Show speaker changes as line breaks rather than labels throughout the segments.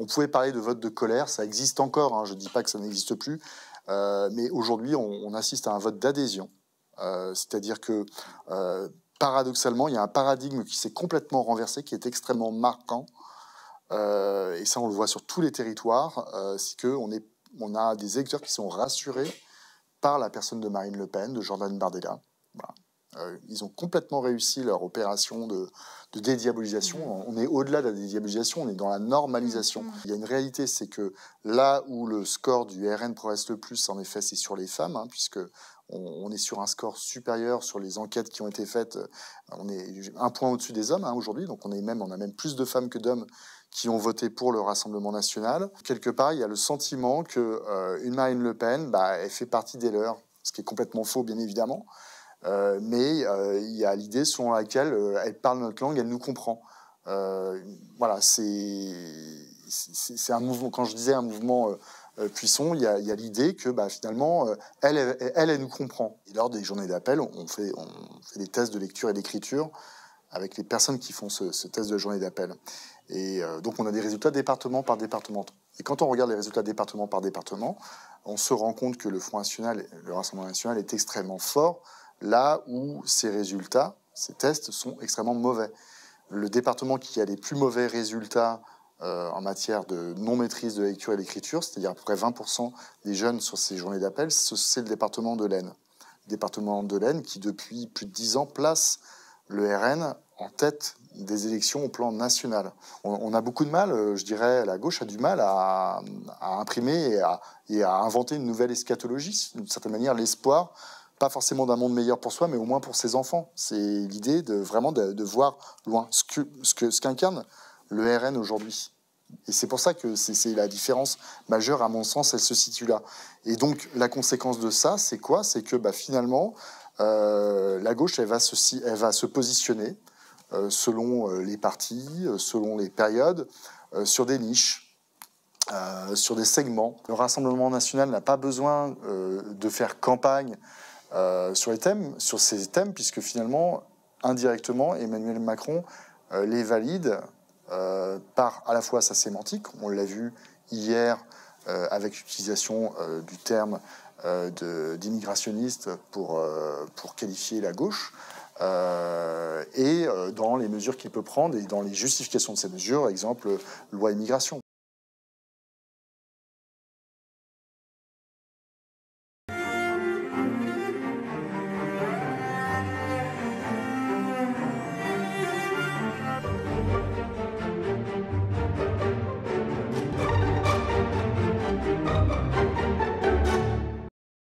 On pouvait parler de vote de colère, ça existe encore, hein, je ne dis pas que ça n'existe plus, mais aujourd'hui, on assiste à un vote d'adhésion. C'est-à-dire que, paradoxalement, il y a un paradigme qui s'est complètement renversé, qui est extrêmement marquant, et ça, on le voit sur tous les territoires, c'est qu'on a des électeurs qui sont rassurés par la personne de Marine Le Pen, de Jordan Bardella. Voilà. Ils ont complètement réussi leur opération de dédiabolisation. On est au-delà de la dédiabolisation, on est dans la normalisation. Il y a une réalité, c'est que là où le score du RN progresse le plus, en effet, c'est sur les femmes, hein, puisque on est sur un score supérieur sur les enquêtes qui ont été faites. On est un point au-dessus des hommes, hein, aujourd'hui, donc on a même plus de femmes que d'hommes qui ont voté pour le Rassemblement national. Quelque part, il y a le sentiment qu'une Marine Le Pen, elle fait partie des leurs, ce qui est complètement faux, bien évidemment. Mais il y a l'idée selon laquelle elle parle notre langue, elle nous comprend. Voilà, c'est un mouvement. Quand je disais un mouvement puissant, il y a l'idée que finalement, elle nous comprend. Et lors des journées d'appel, on fait des tests de lecture et d'écriture avec les personnes qui font ce test de journée d'appel. Et donc, on a des résultats département par département. Et quand on regarde les résultats département par département, on se rend compte que le Front National, le Rassemblement national est extrêmement fort, là où ces résultats, ces tests sont extrêmement mauvais. Le département qui a les plus mauvais résultats en matière de non-maîtrise de lecture et d'écriture, c'est-à-dire à peu près 20% des jeunes sur ces journées d'appel, c'est le département de l'Aisne. Le département de l'Aisne qui, depuis plus de 10 ans, place le RN en tête des élections au plan national. On a beaucoup de mal, je dirais, la gauche a du mal à imprimer et à inventer une nouvelle eschatologie, d'une certaine manière, l'espoir, pas forcément d'un monde meilleur pour soi, mais au moins pour ses enfants. C'est l'idée de vraiment de voir loin ce qu'incarne le RN aujourd'hui. Et c'est pour ça que c'est la différence majeure, à mon sens, elle se situe là. Et donc, la conséquence de ça, c'est quoi? C'est que finalement, la gauche, elle va se positionner selon les partis, selon les périodes, sur des niches, sur des segments. Le Rassemblement national n'a pas besoin de faire campagne sur ces thèmes, puisque finalement, indirectement, Emmanuel Macron les valide par à la fois sa sémantique, on l'a vu hier avec l'utilisation du terme d'immigrationniste pour qualifier la gauche, et dans les mesures qu'il peut prendre et dans les justifications de ces mesures, exemple loi immigration.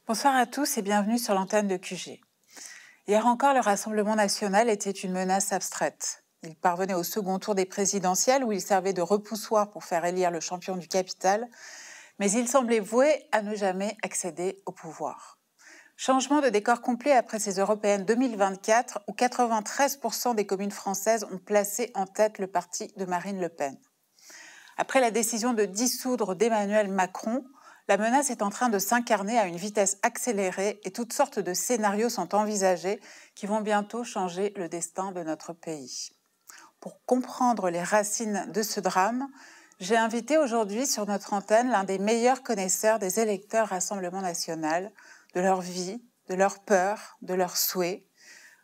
Bonsoir à tous et bienvenue sur l'antenne de QG. Hier encore, le Rassemblement national était une menace abstraite. Il parvenait au second tour des présidentielles où il servait de repoussoir pour faire élire le champion du capital, mais il semblait voué à ne jamais accéder au pouvoir. Changement de décor complet après ces européennes 2024 où 93% des communes françaises ont placé en tête le parti de Marine Le Pen. Après la décision de dissoudre d'Emmanuel Macron, la menace est en train de s'incarner à une vitesse accélérée et toutes sortes de scénarios sont envisagés qui vont bientôt changer le destin de notre pays. Pour comprendre les racines de ce drame, j'ai invité aujourd'hui sur notre antenne l'un des meilleurs connaisseurs des électeurs Rassemblement national, de leur vie, de leurs peurs, de leurs souhaits.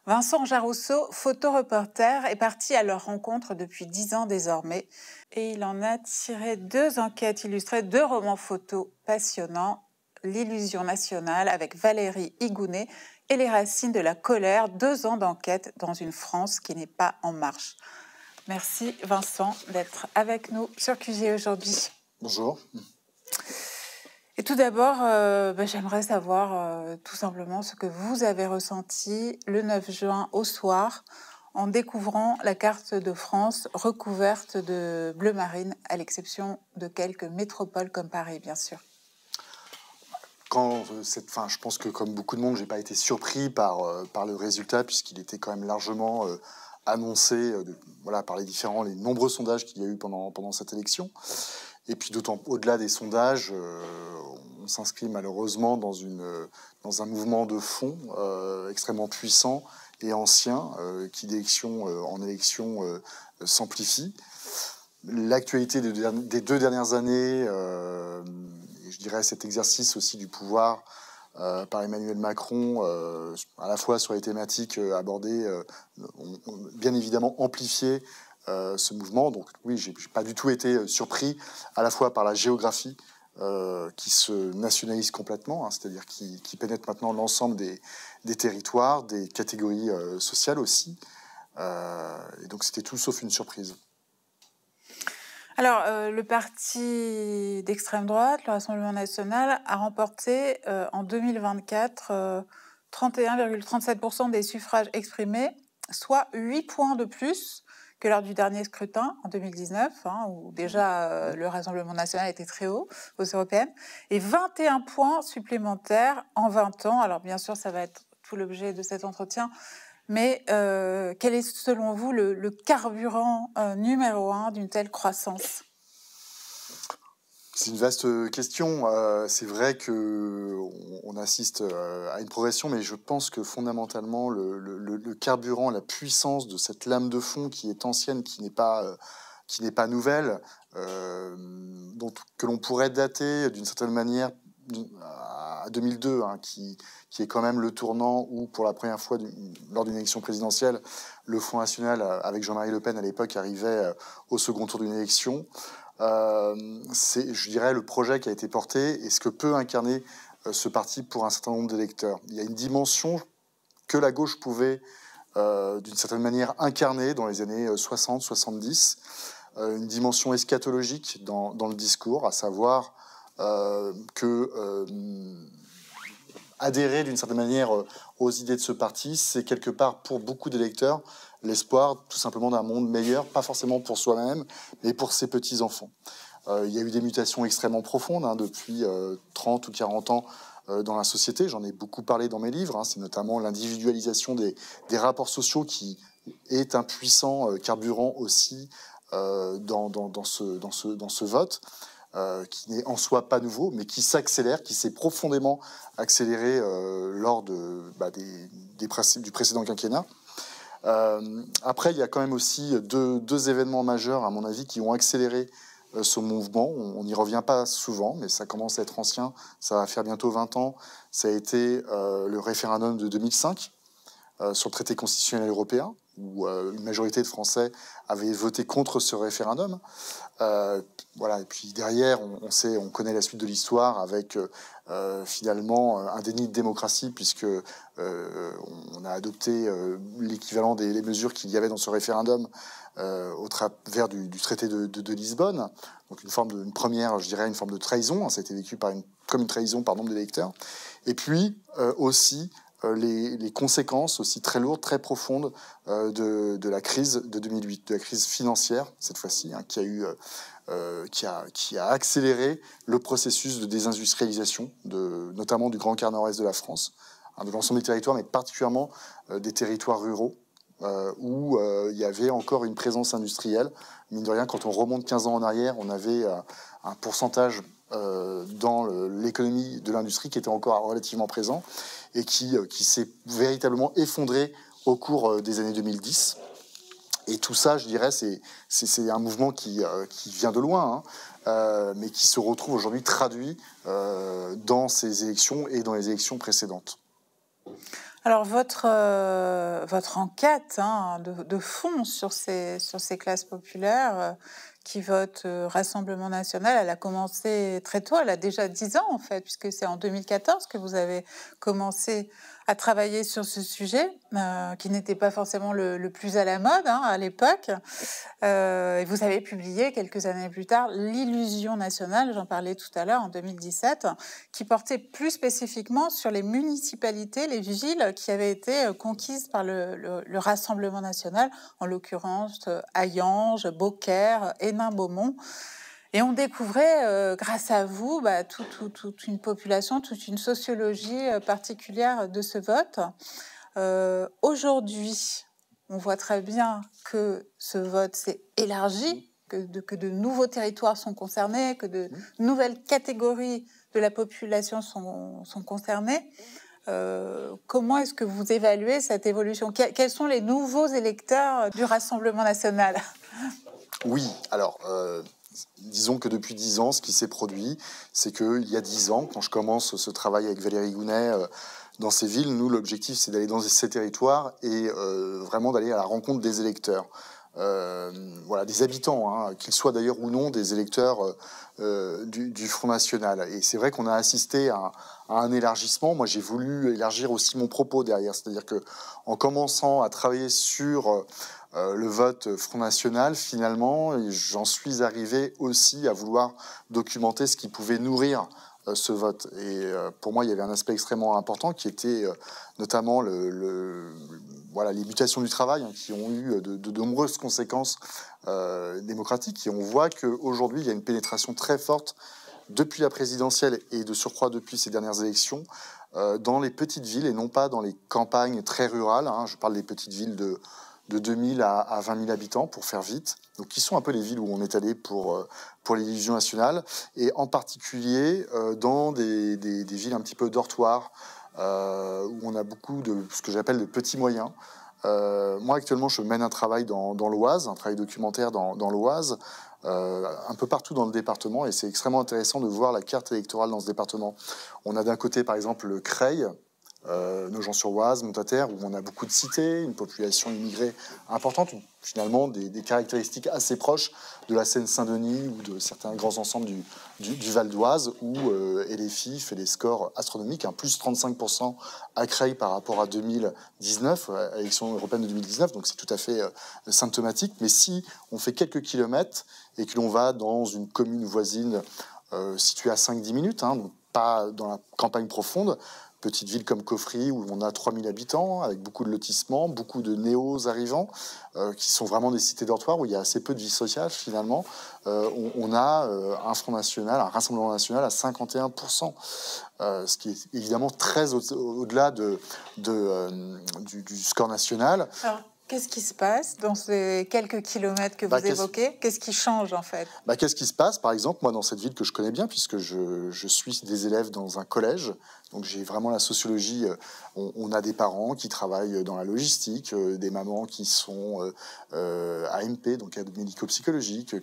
Vincent Jarousseau, photoreporter, est parti à leur rencontre depuis 10 ans désormais et il en a tiré 2 enquêtes illustrées, 2 romans photos passionnants, L'illusion nationale avec Valérie Higounet et Les racines de la colère, 2 ans d'enquête dans une France qui n'est pas en marche. Merci Vincent d'être avec nous sur QG aujourd'hui.
Bonjour.
Et tout d'abord, j'aimerais savoir tout simplement ce que vous avez ressenti le 9 juin au soir en découvrant la carte de France recouverte de bleu marine, à l'exception de quelques métropoles comme Paris, bien sûr.
Je pense que comme beaucoup de monde, j'ai pas été surpris par le résultat, puisqu'il était quand même largement annoncé par les nombreux sondages qu'il y a eu pendant cette élection. Et puis d'autant au-delà des sondages, on s'inscrit malheureusement dans un mouvement de fond extrêmement puissant et ancien qui d'élection en élection s'amplifie. l'actualité des 2 dernières années, et je dirais cet exercice aussi du pouvoir par Emmanuel Macron, à la fois sur les thématiques abordées, ont bien évidemment amplifié ce mouvement. Donc oui, j'ai pas du tout été surpris, à la fois par la géographie qui se nationalise complètement, hein, c'est-à-dire qui pénètre maintenant l'ensemble des territoires, des catégories sociales aussi. Et donc c'était tout sauf une surprise.
Alors, le parti d'extrême droite, le Rassemblement national, a remporté en 2024 31,37% des suffrages exprimés, soit 8 points de plus que lors du dernier scrutin en 2019, hein, où déjà le Rassemblement national était très haut aux européennes, et 21 points supplémentaires en 20 ans. Alors bien sûr, ça va être tout l'objet de cet entretien, mais quel est selon vous le carburant numéro 1 d'une telle croissance ?
C'est une vaste question. C'est vrai qu'on assiste à une progression, mais je pense que fondamentalement, le carburant, la puissance de cette lame de fond qui est ancienne, qui n'est pas nouvelle, que l'on pourrait dater d'une certaine manière à 2002, hein, qui est quand même le tournant où, pour la première fois lors d'une élection présidentielle, le Front National, avec Jean-Marie Le Pen à l'époque, arrivait au second tour d'une élection. C'est, je dirais, le projet qui a été porté et ce que peut incarner ce parti pour un certain nombre d'électeurs. Il y a une dimension que la gauche pouvait, d'une certaine manière, incarner dans les années 60-70, une dimension eschatologique dans le discours, à savoir que adhérer d'une certaine manière aux idées de ce parti, c'est quelque part pour beaucoup d'électeurs l'espoir tout simplement d'un monde meilleur, pas forcément pour soi-même, mais pour ses petits-enfants. Il y a eu des mutations extrêmement profondes hein, depuis 30 ou 40 ans dans la société. J'en ai beaucoup parlé dans mes livres. Hein. C'est notamment l'individualisation des rapports sociaux qui est un puissant carburant aussi dans ce vote. Qui n'est en soi pas nouveau, mais qui s'accélère, qui s'est profondément accéléré lors du précédent quinquennat. Après, il y a quand même aussi deux événements majeurs, à mon avis, qui ont accéléré ce mouvement. On n'y revient pas souvent, mais ça commence à être ancien. Ça va faire bientôt 20 ans. Ça a été le référendum de 2005 sur le traité constitutionnel européen, où une majorité de Français avaient voté contre ce référendum. Voilà. Et puis derrière, on connaît la suite de l'histoire avec finalement un déni de démocratie, puisque on a adopté l'équivalent des mesures qu'il y avait dans ce référendum au travers du traité de Lisbonne. Donc une forme une forme de trahison. Ça a été vécu comme une trahison par nombre d'électeurs. Et puis aussi les conséquences aussi très lourdes, très profondes de la crise de 2008, de la crise financière cette fois-ci, hein, qui a accéléré le processus de désindustrialisation, notamment du grand quart nord-est de la France, hein, de l'ensemble des territoires, mais particulièrement des territoires ruraux, où il y avait encore une présence industrielle. Mine de rien, quand on remonte 15 ans en arrière, on avait un pourcentage dans l'économie de l'industrie qui était encore relativement présent et qui s'est véritablement effondré au cours des années 2010. Et tout ça, je dirais, c'est un mouvement qui vient de loin, hein, mais qui se retrouve aujourd'hui traduit dans ces élections et dans les élections précédentes.
Alors, votre enquête hein, de fond sur ces classes populaires qui votent Rassemblement national, elle a commencé très tôt, elle a déjà 10 ans en fait, puisque c'est en 2014 que vous avez commencé à travailler sur ce sujet, qui n'était pas forcément le plus à la mode hein, à l'époque. Et vous avez publié quelques années plus tard L'illusion nationale, j'en parlais tout à l'heure, en 2017, qui portait plus spécifiquement sur les municipalités, les villes qui avaient été conquises par le Rassemblement national, en l'occurrence Hayange, Beaucaire, Hénin-Beaumont. Et on découvrait, grâce à vous, toute une population, toute une sociologie particulière de ce vote. Aujourd'hui, on voit très bien que ce vote s'est élargi, que de nouveaux territoires sont concernés, que de nouvelles catégories de la population sont concernées. Comment est-ce que vous évaluez cette évolution ? Quels sont les nouveaux électeurs du Rassemblement national ?
Oui, alors, disons que depuis 10 ans, ce qui s'est produit, c'est qu'il y a 10 ans, quand je commence ce travail avec Valérie Gounet dans ces villes, nous, l'objectif, c'est d'aller dans ces territoires et vraiment d'aller à la rencontre des électeurs. Voilà, des habitants, hein, qu'ils soient d'ailleurs ou non des électeurs du Front National. Et c'est vrai qu'on a assisté à un élargissement. Moi, j'ai voulu élargir aussi mon propos derrière, c'est-à-dire que en commençant à travailler sur le vote Front National, finalement, j'en suis arrivé aussi à vouloir documenter ce qui pouvait nourrir ce vote. Et pour moi, il y avait un aspect extrêmement important qui était notamment voilà, les mutations du travail, hein, qui ont eu de nombreuses conséquences démocratiques. Et on voit qu'aujourd'hui, il y a une pénétration très forte depuis la présidentielle et de surcroît depuis ces dernières élections dans les petites villes et non pas dans les campagnes très rurales. Hein. Je parle des petites villes de 2000 à 20 000 habitants, pour faire vite, donc qui sont un peu les villes où on est allé pour l'Illusion nationale, et en particulier dans des villes un petit peu dortoirs, où on a beaucoup de ce que j'appelle de petits moyens. Moi, actuellement, je mène un travail dans l'Oise, un travail documentaire dans l'Oise, un peu partout dans le département, et c'est extrêmement intéressant de voir la carte électorale dans ce département. On a d'un côté, par exemple, le Creil, Nogent-sur-Oise, Montataire, où on a beaucoup de cités, une population immigrée importante, finalement des caractéristiques assez proches de la Seine-Saint-Denis ou de certains grands ensembles du Val d'Oise, où LFI fait des scores astronomiques, plus 35% à Creil par rapport à 2019, à l'élection européenne de 2019, donc c'est tout à fait symptomatique. Mais si on fait quelques kilomètres et que l'on va dans une commune voisine située à 5-10 minutes, donc pas dans la campagne profonde, petite ville comme Coffry, où on a 3000 habitants, avec beaucoup de lotissements, beaucoup de néos arrivants, qui sont vraiment des cités dortoirs, où il y a assez peu de vie sociale, finalement. On a un Front National, un Rassemblement National à 51%, ce qui est évidemment très au-delà du score national.
Alors, qu'est-ce qui se passe dans ces quelques kilomètres que vous évoquez? Qu'est-ce qui change, en fait?
Qu'est-ce qui se passe, par exemple, moi, dans cette ville que je connais bien, puisque je suis des élèves dans un collège, donc j'ai vraiment la sociologie. On a des parents qui travaillent dans la logistique, des mamans qui sont AMP, donc aide médico-psychologique,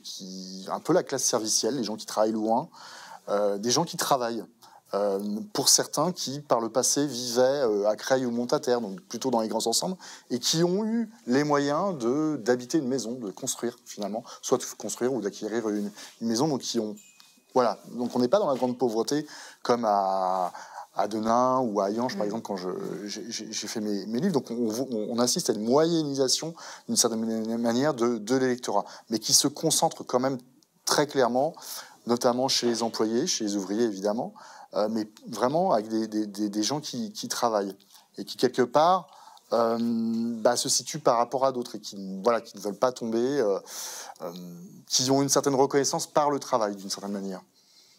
un peu la classe servicielle, les gens qui travaillent loin, des gens qui travaillent. Pour certains qui, par le passé, vivaient à Creil ou Montataire, donc plutôt dans les grands ensembles, et qui ont eu les moyens d'habiter une maison, de construire finalement, soit de construire ou d'acquérir une maison, donc qui ont... Voilà, donc on n'est pas dans la grande pauvreté comme à Denain ou à Hayange, par exemple, quand j'ai fait mes livres. Donc on assiste à une moyennisation, d'une certaine manière, de l'électorat, mais qui se concentre quand même très clairement, notamment chez les employés, chez les ouvriers évidemment, mais vraiment avec des gens qui travaillent et qui, quelque part, se situent par rapport à d'autres et qui ne veulent pas tomber, qui ont une certaine reconnaissance par le travail, d'une certaine manière.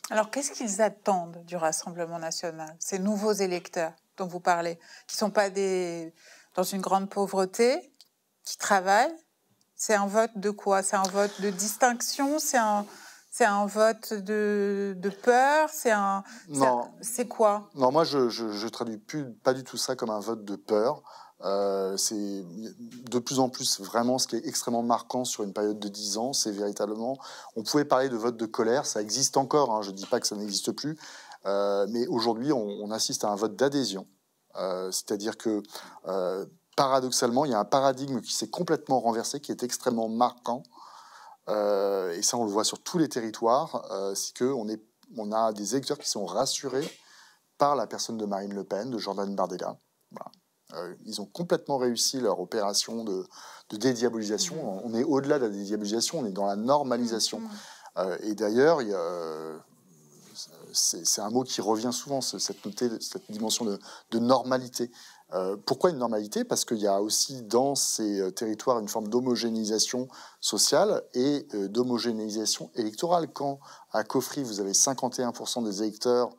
Alors, qu'est-ce qu'ils attendent du Rassemblement national, ces nouveaux électeurs dont vous parlez, qui ne sont pas dans une grande pauvreté, qui travaillent? C'est un vote de quoi? C'est un vote de distinction? C'est un vote de peur? C'est quoi?
Non, moi, je traduis pas du tout ça comme un vote de peur. C'est de plus en plus vraiment ce qui est extrêmement marquant sur une période de 10 ans, c'est véritablement... On pouvait parler de vote de colère, ça existe encore, je ne dis pas que ça n'existe plus, mais aujourd'hui, on assiste à un vote d'adhésion. C'est-à-dire que, paradoxalement, il y a un paradigme qui s'est complètement renversé, qui est extrêmement marquant, et ça, on le voit sur tous les territoires, c'est qu'on a des électeurs qui sont rassurés par la personne de Marine Le Pen, de Jordan Bardella. Voilà. Ils ont complètement réussi leur opération de dédiabolisation. On est au-delà de la dédiabolisation, on est dans la normalisation. Et d'ailleurs, c'est un mot qui revient souvent, cette dimension de normalité. Pourquoi une normalité? Parce qu'il y a aussi dans ces territoires une forme d'homogénéisation sociale et d'homogénéisation électorale. Quand à Coffry, vous avez 51% des électeurs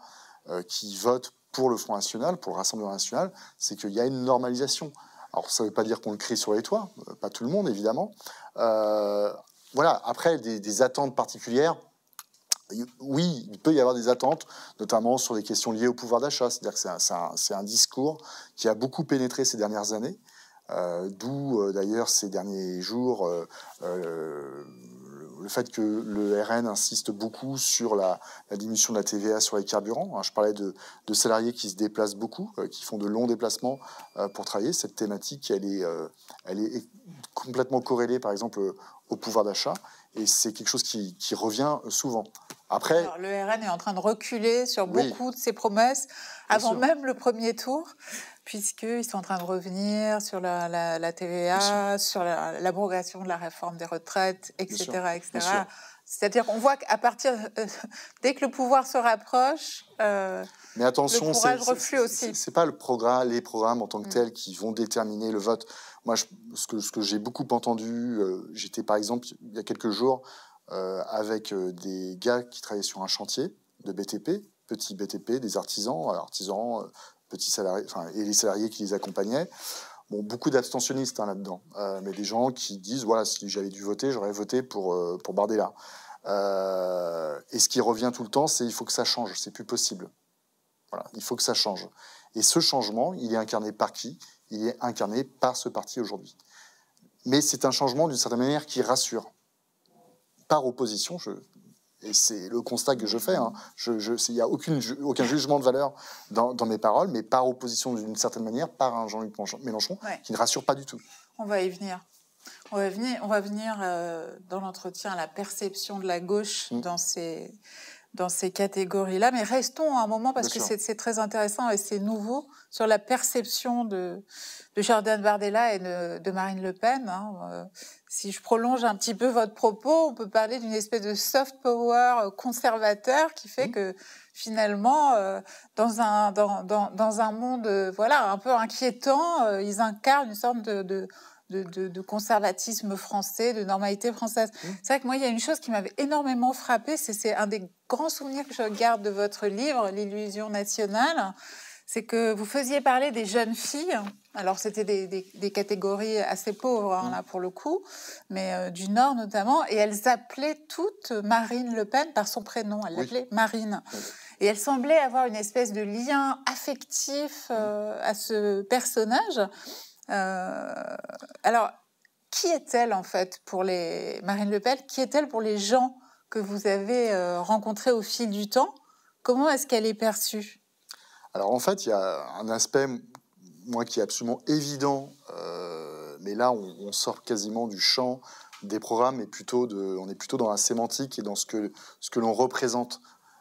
qui votent pour le Front National, pour le Rassemblement National, c'est qu'il y a une normalisation. Alors, ça ne veut pas dire qu'on le crie sur les toits, pas tout le monde, évidemment. Voilà, après, des attentes particulières, oui, il peut y avoir des attentes, notamment sur des questions liées au pouvoir d'achat. C'est-à-dire que c'est un discours qui a beaucoup pénétré ces dernières années, d'où, d'ailleurs, ces derniers jours, le le fait que le RN insiste beaucoup sur la diminution de la TVA sur les carburants. Je parlais de salariés qui se déplacent beaucoup, qui font de longs déplacements pour travailler. Cette thématique, elle est complètement corrélée, par exemple, au pouvoir d'achat. Et c'est quelque chose qui revient souvent. Après,
alors, le RN est en train de reculer sur beaucoup de ses promesses avant même le premier tour, puisqu'ils sont en train de revenir sur la TVA, sur l'abrogation de la réforme des retraites, etc. etc. C'est-à-dire qu'on voit qu'à partir, dès que le pouvoir se rapproche,
mais attention,
le courage reflue aussi.
C'est pas les programmes en tant que tels qui vont déterminer le vote. Moi, ce que j'ai beaucoup entendu, j'étais par exemple il y a quelques jours avec des gars qui travaillaient sur un chantier de BTP, petits BTP, des artisans, petits salariés, et les salariés qui les accompagnaient. Bon, beaucoup d'abstentionnistes là-dedans, mais des gens qui disent voilà, si j'avais dû voter, j'aurais voté pour Bardella. Et ce qui revient tout le temps, c'est il faut que ça change, c'est plus possible. Voilà, il faut que ça change. Et ce changement, il est incarné par qui? Il est incarné par ce parti aujourd'hui. Mais c'est un changement d'une certaine manière qui rassure. Par opposition, et c'est le constat que je fais, il n'y a aucun jugement de valeur dans mes paroles, mais par opposition d'une certaine manière, par un Jean-Luc Mélenchon qui ne rassure pas du tout.
On va y venir. On va venir dans l'entretien à la perception de la gauche dans ces catégories-là. Mais restons un moment, parce que c'est très intéressant et c'est nouveau, sur la perception de Jordan Bardella et de Marine Le Pen. Si je prolonge un petit peu votre propos, on peut parler d'une espèce de soft power conservateur qui fait que finalement, dans un monde un peu inquiétant, ils incarnent une sorte de conservatisme français, de normalité française. C'est vrai que moi, il y a une chose qui m'avait énormément frappée, c'est un des grands souvenirs que je garde de votre livre, L'illusion nationale, c'est que vous faisiez parler des jeunes filles. Alors, c'était des catégories assez pauvres, là, pour le coup, mais du Nord notamment, et elles appelaient toutes Marine Le Pen par son prénom. Elles l'appelaient Marine. Et elles semblaient avoir une espèce de lien affectif à ce personnage. Alors, qui est-elle en fait pour Marine Le Pen? Qui est-elle pour les gens que vous avez rencontrés au fil du temps? Comment est-ce qu'elle est perçue?
Alors en fait, il y a un aspect, moi, qui est absolument évident, mais là, on sort quasiment du champ des programmes, et on est plutôt dans la sémantique et dans ce que l'on représente.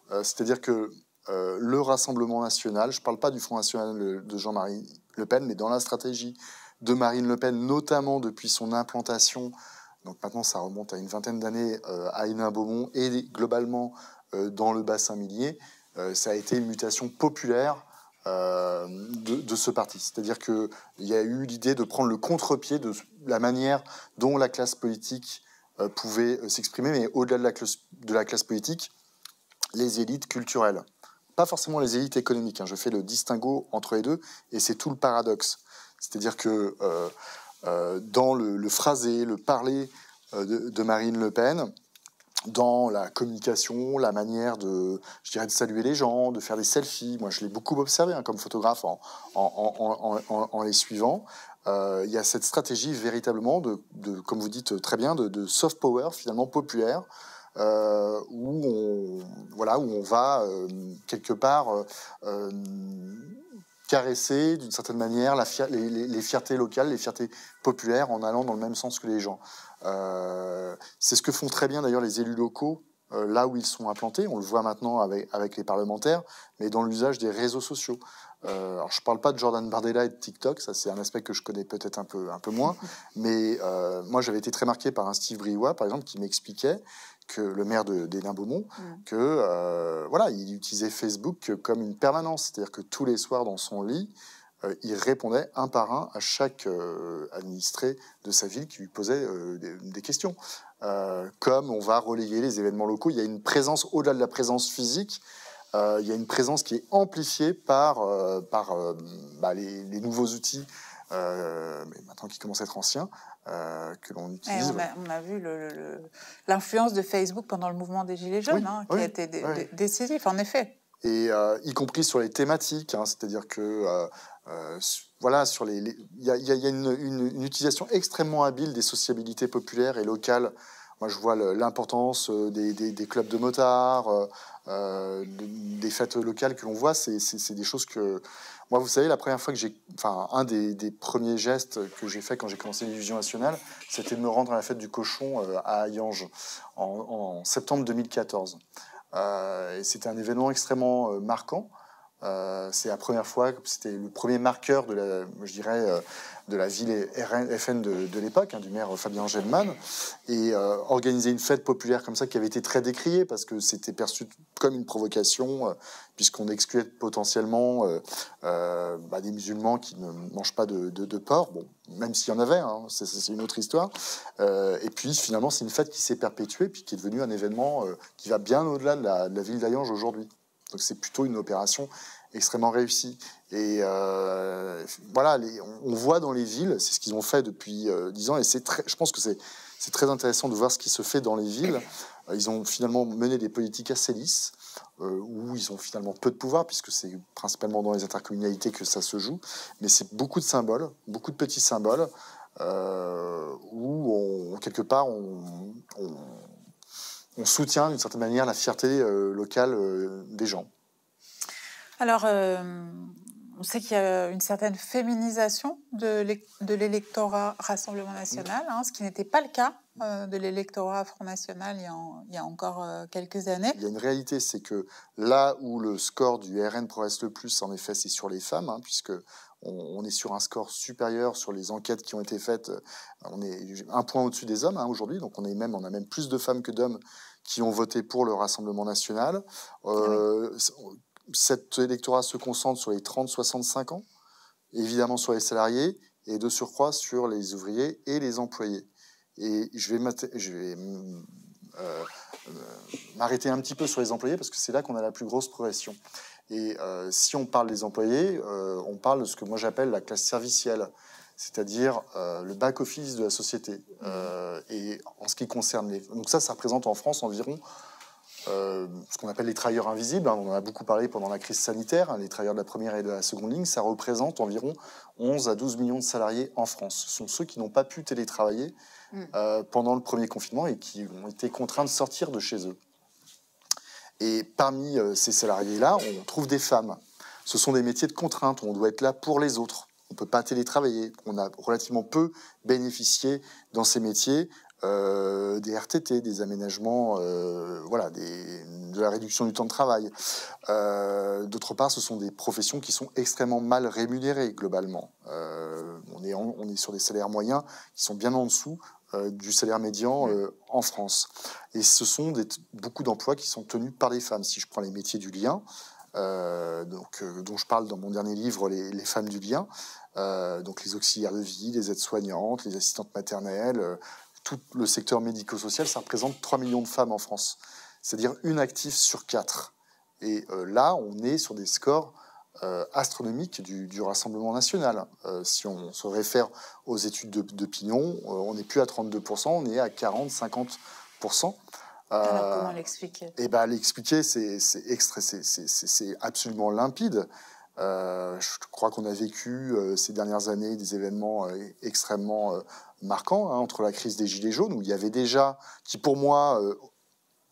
C'est-à-dire que le Rassemblement national, je ne parle pas du Front national de Jean-Marie Le Pen, mais dans la stratégie de Marine Le Pen, notamment depuis son implantation, donc maintenant ça remonte à une vingtaine d'années, à Hénin-Beaumont et globalement dans le bassin minier, ça a été une mutation populaire de ce parti. C'est-à-dire qu'il y a eu l'idée de prendre le contre-pied de la manière dont la classe politique pouvait s'exprimer, mais au-delà de la classe politique, les élites culturelles. Pas forcément les élites économiques, je fais le distinguo entre les deux, et c'est tout le paradoxe. C'est-à-dire que dans le phrasé, le parler de Marine Le Pen, dans la communication, la manière de saluer les gens, de faire des selfies. Moi, je l'ai beaucoup observé comme photographe en les suivant. Il y a cette stratégie véritablement comme vous dites très bien, de soft power finalement populaire, où on va quelque part caresser d'une certaine manière les fiertés locales, les fiertés populaires en allant dans le même sens que les gens. C'est ce que font très bien d'ailleurs les élus locaux là où ils sont implantés. On le voit maintenant avec les parlementaires, mais dans l'usage des réseaux sociaux. Alors je ne parle pas de Jordan Bardella et de TikTok, ça c'est un aspect que je connais peut-être un peu moins, mais moi j'avais été très marqué par un Steve Briouat par exemple qui m'expliquait que le maire d'Hénin-Beaumont, il utilisait Facebook comme une permanence, c'est-à-dire que tous les soirs dans son lit, il répondait un par un à chaque administré de sa ville qui lui posait des questions. Comme on va relayer les événements locaux, il y a une présence, au-delà de la présence physique, il y a une présence qui est amplifiée par les nouveaux outils, mais maintenant qui commencent à être anciens, que l'on utilise.
On a vu l'influence de Facebook pendant le mouvement des Gilets jaunes, qui a été décisif, en effet.
Et y compris sur les thématiques, c'est-à-dire que il y a une utilisation extrêmement habile des sociabilités populaires et locales. Moi, je vois l'importance des clubs de motards, des fêtes locales que l'on voit. C'est des choses que... Moi, vous savez, la première fois que j'ai... Enfin, un des premiers gestes que j'ai fait quand j'ai commencé l'Illusion nationale, c'était de me rendre à la fête du cochon à Hayange en septembre 2014. Et c'était un événement extrêmement marquant. C'est la première fois, c'était le premier marqueur de la, je dirais, de la ville FN de l'époque, du maire Fabien Gelman, et organiser une fête populaire comme ça qui avait été très décriée parce que c'était perçu comme une provocation, puisqu'on excluait potentiellement des musulmans qui ne mangent pas de porc, bon, même s'il y en avait, hein, c'est une autre histoire. Et puis finalement, c'est une fête qui s'est perpétuée, puis qui est devenue un événement qui va bien au-delà de la ville d'Hayange aujourd'hui. Donc c'est plutôt une opération extrêmement réussie. Et voilà, on voit dans les villes, c'est ce qu'ils ont fait depuis 10 ans, et je pense que c'est très intéressant de voir ce qui se fait dans les villes. Ils ont finalement mené des politiques assez lisses, où ils ont finalement peu de pouvoir, puisque c'est principalement dans les intercommunalités que ça se joue, mais c'est beaucoup de symboles, beaucoup de petits symboles, où quelque part on soutient d'une certaine manière la fierté locale des gens.
Alors, on sait qu'il y a une certaine féminisation de l'électorat Rassemblement national, ce qui n'était pas le cas de l'électorat Front National il y a encore quelques années.
Il y a une réalité, c'est que là où le score du RN progresse le plus, en effet, c'est sur les femmes, puisque on est sur un score supérieur sur les enquêtes qui ont été faites. On est un point au-dessus des hommes aujourd'hui, donc on a même plus de femmes que d'hommes qui ont voté pour le Rassemblement national. Oui. Cet électorat se concentre sur les 30-65 ans, évidemment sur les salariés, et de surcroît sur les ouvriers et les employés. Et je vais m'arrêter un petit peu sur les employés, parce que c'est là qu'on a la plus grosse progression. Et si on parle des employés, on parle de ce que moi j'appelle la classe servicielle, c'est-à-dire le back-office de la société. Et en ce qui concerne donc ça représente en France environ ce qu'on appelle les travailleurs invisibles. On en a beaucoup parlé pendant la crise sanitaire. Les travailleurs de la première et de la seconde ligne, ça représente environ 11 à 12 millions de salariés en France. Ce sont ceux qui n'ont pas pu télétravailler pendant le premier confinement et qui ont été contraints de sortir de chez eux. Et parmi ces salariés-là, on trouve des femmes. Ce sont des métiers de contrainte où on doit être là pour les autres. On ne peut pas télétravailler. On a relativement peu bénéficié dans ces métiers des RTT, des aménagements, de la réduction du temps de travail. D'autre part, ce sont des professions qui sont extrêmement mal rémunérées globalement. On est sur des salaires moyens qui sont bien en dessous du salaire médian en France. Et ce sont beaucoup d'emplois qui sont tenus par les femmes. Si je prends les métiers du lien, dont je parle dans mon dernier livre, les femmes du lien, donc les auxiliaires de vie, les aides-soignantes, les assistantes maternelles, tout le secteur médico-social, ça représente 3 millions de femmes en France. C'est-à-dire une active sur 4. Et là, on est sur des scores astronomiques du Rassemblement national. Si on se réfère aux études de Pignon, on n'est plus à 32%, on est à 40-50%.
Alors, comment l'expliquer ?
L'expliquer, c'est absolument limpide. Je crois qu'on a vécu ces dernières années des événements extrêmement marquants, entre la crise des Gilets jaunes, où il y avait déjà, qui pour moi,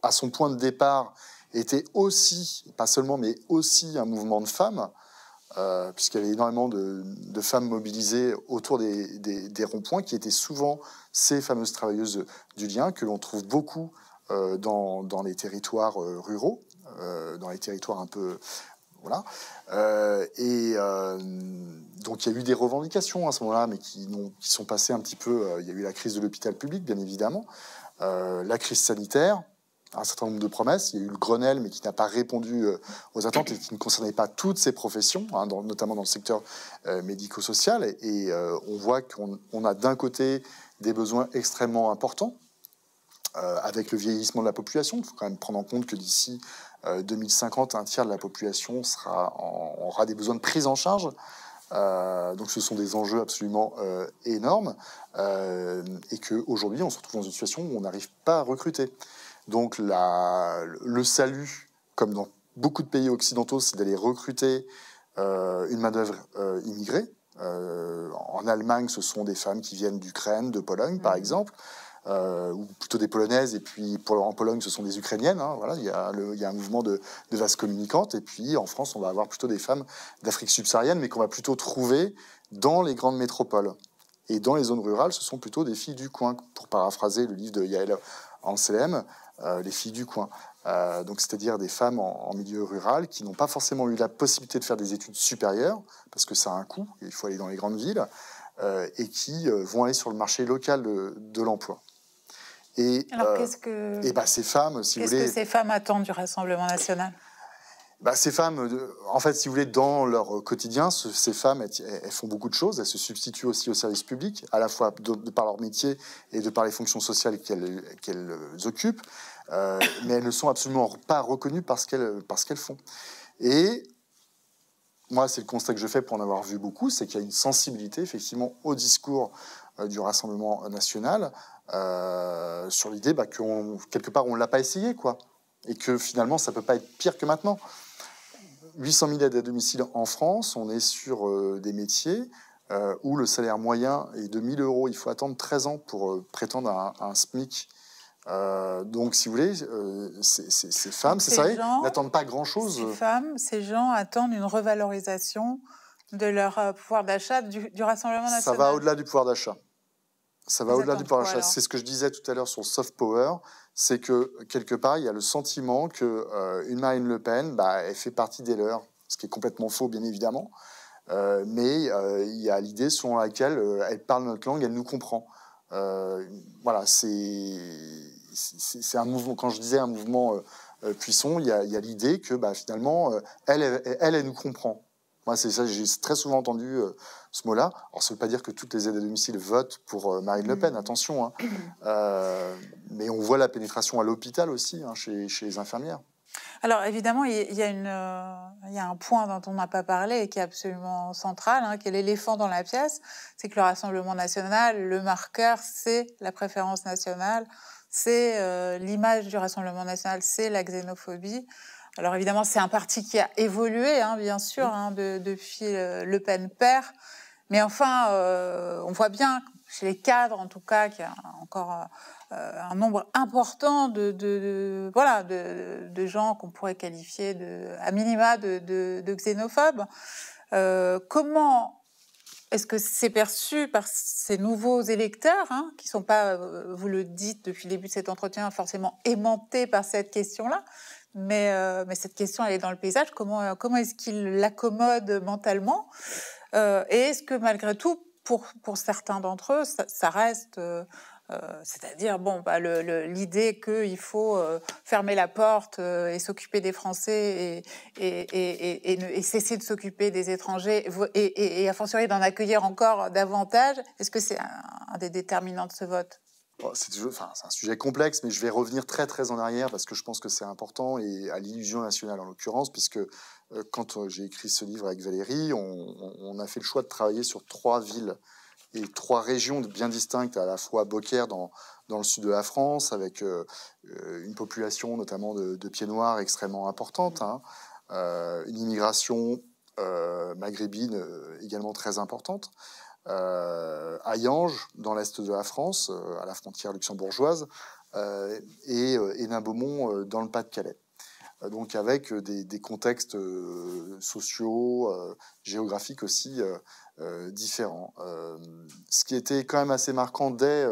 à son point de départ, était aussi, pas seulement, mais aussi un mouvement de femmes, puisqu'il y avait énormément de femmes mobilisées autour des ronds-points, qui étaient souvent ces fameuses travailleuses du lien, que l'on trouve beaucoup dans les territoires ruraux, dans les territoires un peu... Voilà. Donc il y a eu des revendications à ce moment-là, mais qui sont passées un petit peu... il y a eu la crise de l'hôpital public, bien évidemment, la crise sanitaire, un certain nombre de promesses. Il y a eu le Grenelle, mais qui n'a pas répondu aux attentes et qui ne concernait pas toutes ces professions, notamment dans le secteur médico-social. Et on voit qu'on a d'un côté des besoins extrêmement importants, avec le vieillissement de la population. Il faut quand même prendre en compte que d'ici 2050, un tiers de la population aura des besoins de prise en charge. Donc ce sont des enjeux absolument énormes et qu'aujourd'hui, on se retrouve dans une situation où on n'arrive pas à recruter. Donc le salut, comme dans beaucoup de pays occidentaux, c'est d'aller recruter une main-d'œuvre immigrée. En Allemagne, ce sont des femmes qui viennent d'Ukraine, de Pologne, par exemple. ou plutôt des Polonaises, et puis en Pologne, ce sont des Ukrainiennes. Hein, voilà, il y a un mouvement de vases communicantes, et puis en France, on va avoir plutôt des femmes d'Afrique subsaharienne, mais qu'on va plutôt trouver dans les grandes métropoles. Et dans les zones rurales, ce sont plutôt des filles du coin, pour paraphraser le livre de Yael Anselem, les filles du coin. Donc, c'est-à-dire des femmes en milieu rural qui n'ont pas forcément eu la possibilité de faire des études supérieures, parce que ça a un coût, et il faut aller dans les grandes villes, et qui vont aller sur le marché local de l'emploi. Et,
alors,
ces femmes, si vous voulez...
Qu'est-ce que ces femmes attendent du Rassemblement national ?
Ces femmes, en fait, si vous voulez, dans leur quotidien, ces femmes, elles font beaucoup de choses. Elles se substituent aussi au service public, à la fois de par leur métier et de par les fonctions sociales qu'elles occupent. Mais elles ne sont absolument pas reconnues parce qu'elles font. Et moi, c'est le constat que je fais pour en avoir vu beaucoup, c'est qu'il y a une sensibilité, effectivement, au discours du Rassemblement national sur l'idée que quelque part, on ne l'a pas essayé, quoi. Et que finalement, ça ne peut pas être pire que maintenant. 800 000 aides à domicile en France, on est sur des métiers où le salaire moyen est de 1 000 €. Il faut attendre 13 ans pour prétendre à un SMIC. Donc, si vous voulez, ces femmes, c'est ça, n'attendent pas grand-chose.
Ces gens attendent une revalorisation de leur pouvoir d'achat du Rassemblement national.
Ça va au-delà du pouvoir d'achat. Ça va au-delà du pouvoir d'achat. C'est ce que je disais tout à l'heure sur le soft power. C'est que, quelque part, il y a le sentiment qu'une Marine Le Pen, elle fait partie des leurs, ce qui est complètement faux, bien évidemment. Mais il y a l'idée selon laquelle elle parle notre langue, elle nous comprend. Voilà, c'est un mouvement. Quand je disais un mouvement puissant, il y a l'idée que finalement, elle nous comprend. Moi, c'est ça, j'ai très souvent entendu ce mot-là. Alors, ça ne veut pas dire que toutes les aides à domicile votent pour Marine Le Pen, attention. Hein. Mais on voit la pénétration à l'hôpital aussi, hein, chez les infirmières.
Alors, évidemment, il y a un point dont on n'a pas parlé et qui est absolument central, hein, qui est l'éléphant dans la pièce. C'est que le Rassemblement national, le marqueur, c'est la préférence nationale, c'est l'image du Rassemblement national, c'est la xénophobie. Alors évidemment, c'est un parti qui a évolué, hein, bien sûr, hein, depuis Le Pen père. Mais enfin, on voit bien, chez les cadres en tout cas, qu'il y a encore un nombre important de gens qu'on pourrait qualifier à minima de xénophobes. Comment est-ce que c'est perçu par ces nouveaux électeurs, hein, qui ne sont pas, vous le dites depuis le début de cet entretien, forcément aimantés par cette question-là, mais cette question, elle est dans le paysage. Comment est-ce qu'ils l'accommodent mentalement et est-ce que malgré tout, pour certains d'entre eux, ça reste... c'est-à-dire l'idée qu'il faut fermer la porte et s'occuper des Français et cesser de s'occuper des étrangers et a fortiori d'en accueillir encore davantage, est-ce que c'est un des déterminants de ce vote ?
C'est un sujet complexe, mais je vais revenir très très en arrière parce que je pense que c'est important, et à l'illusion nationale en l'occurrence, puisque quand j'ai écrit ce livre avec Valérie, on a fait le choix de travailler sur 3 villes et 3 régions bien distinctes, à la fois Beaucaire dans le sud de la France, avec une population notamment de pieds noirs extrêmement importante, hein, une immigration maghrébine également très importante, à Yange, dans l'est de la France, à la frontière luxembourgeoise, et Hénin-Beaumont, dans le Pas-de-Calais. Donc avec des contextes sociaux, géographiques aussi différents. Ce qui était quand même assez marquant dès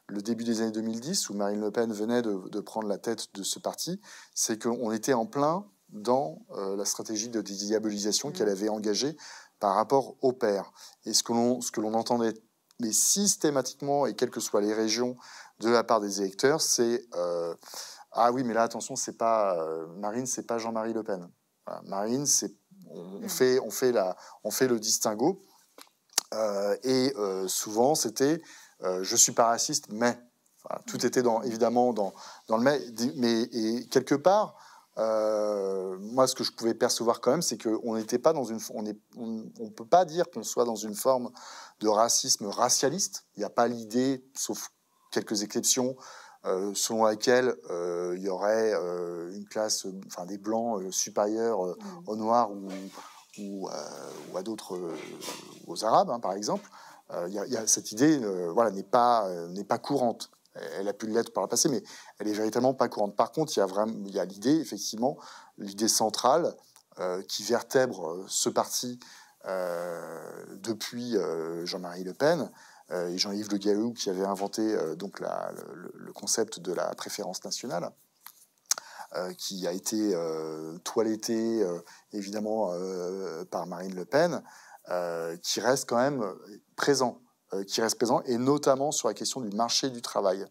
le début des années 2010, où Marine Le Pen venait de prendre la tête de ce parti, c'est qu'on était en plein dans la stratégie de dédiabolisation qu'elle avait engagée par rapport au père. Et ce que l'on entendait, mais systématiquement, et quelles que soient les régions, de la part des électeurs, c'est ah oui, mais là, attention, c'est pas Marine, c'est pas Jean-Marie Le Pen. Voilà, Marine, on fait le distinguo. Et souvent, c'était je suis pas raciste, mais voilà, tout était évidemment dans le mais et quelque part. Moi, ce que je pouvais percevoir quand même, c'est qu'on n'était pas dans on peut pas dire qu'on soit dans une forme de racisme racialiste. Il n'y a pas l'idée, sauf quelques exceptions, selon laquelle il y aurait une classe, des blancs supérieurs aux noirs ou à d'autres, aux arabes, hein, par exemple. Cette idée, n'est pas courante. elle a pu l'être par le passé, mais elle est véritablement pas courante. Par contre, il y a l'idée, effectivement, l'idée centrale qui vertèbre ce parti depuis Jean-Marie Le Pen et Jean-Yves Le Gallou qui avait inventé donc le concept de la préférence nationale. Qui a été toiletté évidemment par Marine Le Pen, qui reste quand même présent, et notamment sur la question du marché du travail.